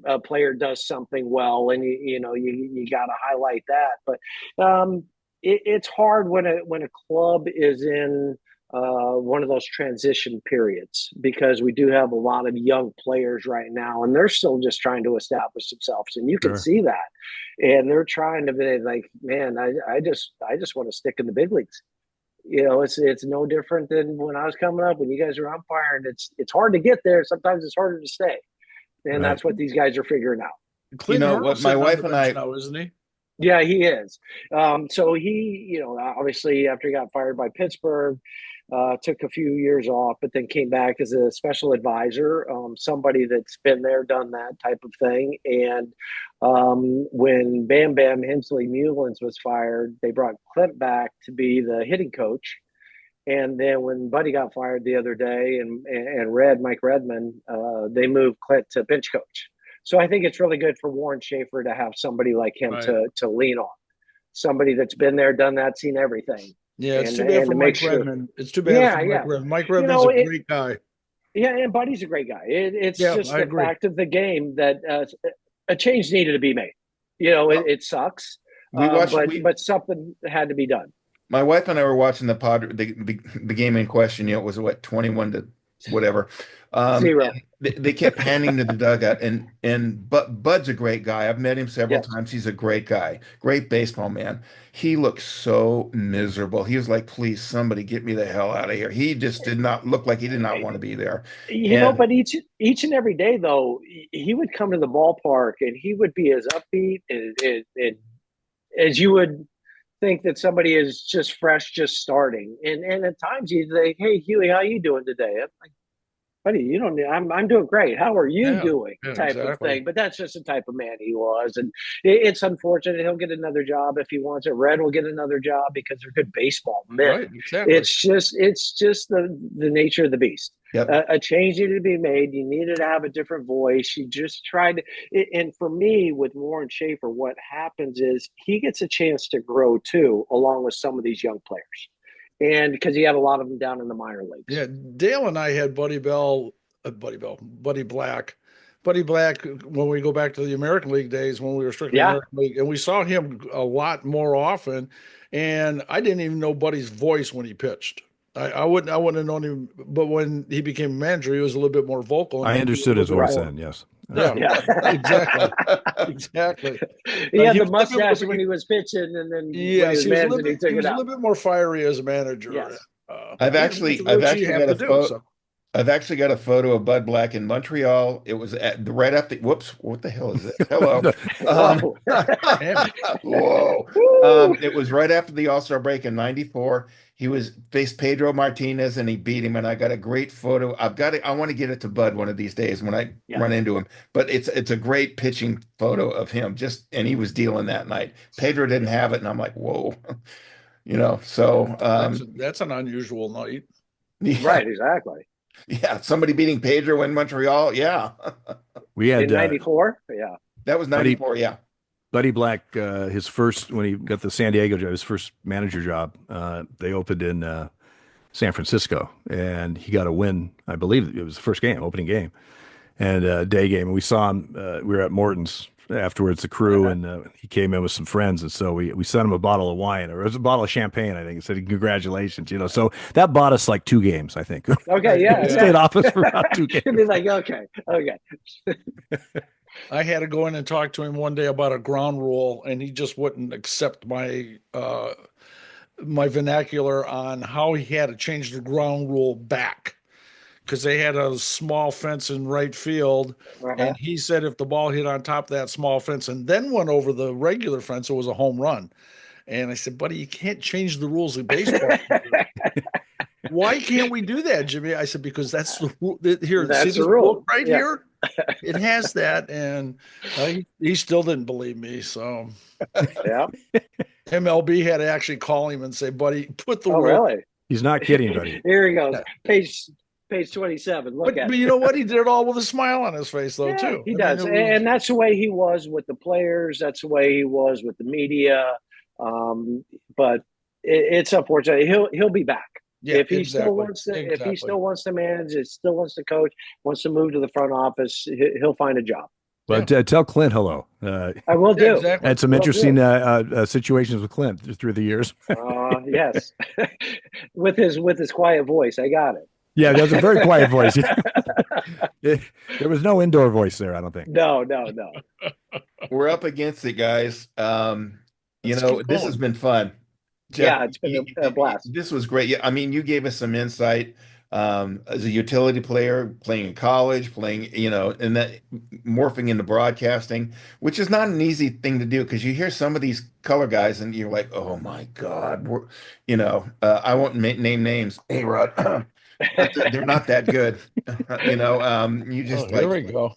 A player does something well, and you got to highlight that. But it's hard when a club is in one of those transition periods, because we do have a lot of young players right now, and they're still just trying to establish themselves, and you can see that, and they're trying to be like, man, I just want to stick in the big leagues. It's no different than when I was coming up, when you guys are umpiring. It's hard to get there. Sometimes it's harder to stay, and that's what these guys are figuring out. Clinton what my wife and I now, isn't he? Yeah, he is. So he, obviously after he got fired by Pittsburgh, took a few years off, but then came back as a special advisor, somebody that's been there, done that type of thing. And when Bam Bam Hensley Mullins was fired, they brought Clint back to be the hitting coach. And then when Buddy got fired the other day, and Mike Redmond, they moved Clint to bench coach. So I think it's really good for Warren Schaefer to have somebody like him to lean on, somebody that's been there, done that, seen everything. Yeah, it's too bad for Mike Redmond. It's too bad for Mike Redmond. Mike Redmond's a great guy. Yeah, and Buddy's a great guy. It's just the fact of the game that a change needed to be made. It sucks, but something had to be done. My wife and I were watching the game in question. It was 21 to whatever. 0. They kept panning to the dugout, but Bud's a great guy. I've met him several times. He's a great guy, great baseball man. He looked so miserable. He was like, "Please, somebody get me the hell out of here." He just did not look like he did not want to be there. But each and every day, though, he would come to the ballpark and he would be as upbeat and as you would think that somebody is just fresh, just starting. And at times he's like, "Hey, Huey, how you doing today?" I'm like, "Buddy, I'm doing great. How are you doing?" Type of thing. But that's just the type of man he was. And it's unfortunate. He'll get another job if he wants it. Red will get another job because they're good baseball men. Right, exactly. It's just the nature of the beast. Yep. A change needed to be made. You needed to have a different voice. You just tried to, and for me, with Warren Schaefer, what happens is he gets a chance to grow too, along with some of these young players. And because he had a lot of them down in the minor leagues. Yeah, Dale and I had Buddy Black. Buddy Black, when we go back to the American League days, when we were strictly American League, and we saw him a lot more often. And I didn't even know Buddy's voice when he pitched. I wouldn't have known him, but when he became manager, he was a little bit more vocal. I understood his voice then, yes. Yeah. Exactly. He had the mustache when he was pitching, and then he was a little bit more fiery as a manager. Yes. I've actually got a photo of Bud Black in Montreal. It was right after. Whoops! What the hell is it? Hello. Whoa! It was right after the All-Star break in '94. He faced Pedro Martinez and he beat him. And I got a great photo. I want to get it to Bud one of these days when I run into him. But it's a great pitching photo of him. And he was dealing that night. Pedro didn't have it, and I'm like, whoa. So that's an unusual night. Yeah. Right, exactly. Yeah, somebody beating Pedro in Montreal. Yeah, we had in '94. Yeah, that was '94. Yeah, Buddy Black, his first, when he got the San Diego job, his first manager job, they opened in San Francisco, and he got a win. I believe it was the first opening game, and day game. And we saw him. We were at Morton's afterwards, the crew, and he came in with some friends, and so we sent him a bottle of wine, or it was a bottle of champagne, I think. It said congratulations, So that bought us like 2 games, I think. Okay, yeah, stayed off us for about 2 games. He'd be like, okay. I had to go in and talk to him one day about a ground rule, and he just wouldn't accept my my vernacular on how he had to change the ground rule back, because they had a small fence in right field, and he said if the ball hit on top of that small fence and then went over the regular fence, it was a home run. And I said, buddy, you can't change the rules of baseball. Why can't we do that, Jimmy? I said, because that's the rule. Here, that's see the this rule book right here? It has that. And he still didn't believe me. So yeah, MLB had to actually call him and say, buddy, put the rule. Really? He's not kidding, buddy. Here he goes. page 27. Look But at but it. you know what? He did it all with a smile on his face, though, Yeah, too. he I mean, does, it was and that's the way he was with the players. That's the way he was with the media. But it's unfortunate. He'll be back yeah, if he still exactly, wants to. If he exactly. still wants to manage, it still wants to coach, wants to move to the front office, he'll find a job. But Yeah, tell Clint hello. I will yeah, do. exactly. Had some Will interesting do. situations with Clint through the years. Yes, with his quiet voice, I got Yeah, that's a very quiet voice. it. There was no indoor voice there, I don't think. No, no, no. We're up against it, guys. Let's keep This has going. been fun. Jeff, Yeah, it's been a blast. this was great. Yeah, I mean, you gave us some insight as a utility player, playing in college, playing, and that morphing into broadcasting, which is not an easy thing to do because you hear some of these color guys and you're like, oh my God, I won't name names. Hey, Rod, they're not that good. You Oh, just here like. we go.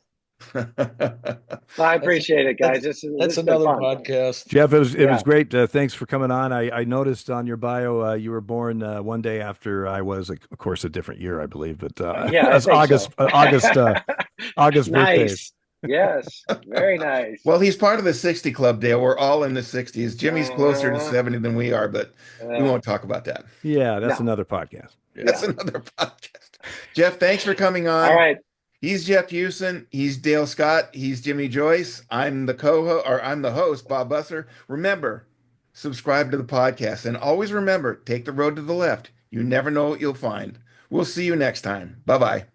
I That's appreciate it, that's guys. This that's has been another fun. podcast. Jeff, it was Yeah. great. Thanks for coming on. I noticed on your bio you were born one day after I was, of course, a different year, I believe, but Yeah, I that's think so. August birthdays. Nice. Yes. Very nice. Well, he's part of the 60 Club, Dale. We're all in the 60s. Jimmy's closer to Uh, 70 than we are, but we uh, won't talk about that. Yeah, that's no. another podcast. That's Yeah. another podcast. Jeff, thanks for coming All on. right. He's Jeff Huson. He's Dale Scott. He's Jimmy Joyce. I'm the host, Bob Busser. Remember, subscribe to the podcast and always remember, take the road to the left. You never know what you'll find. We'll see you next time. Bye-bye.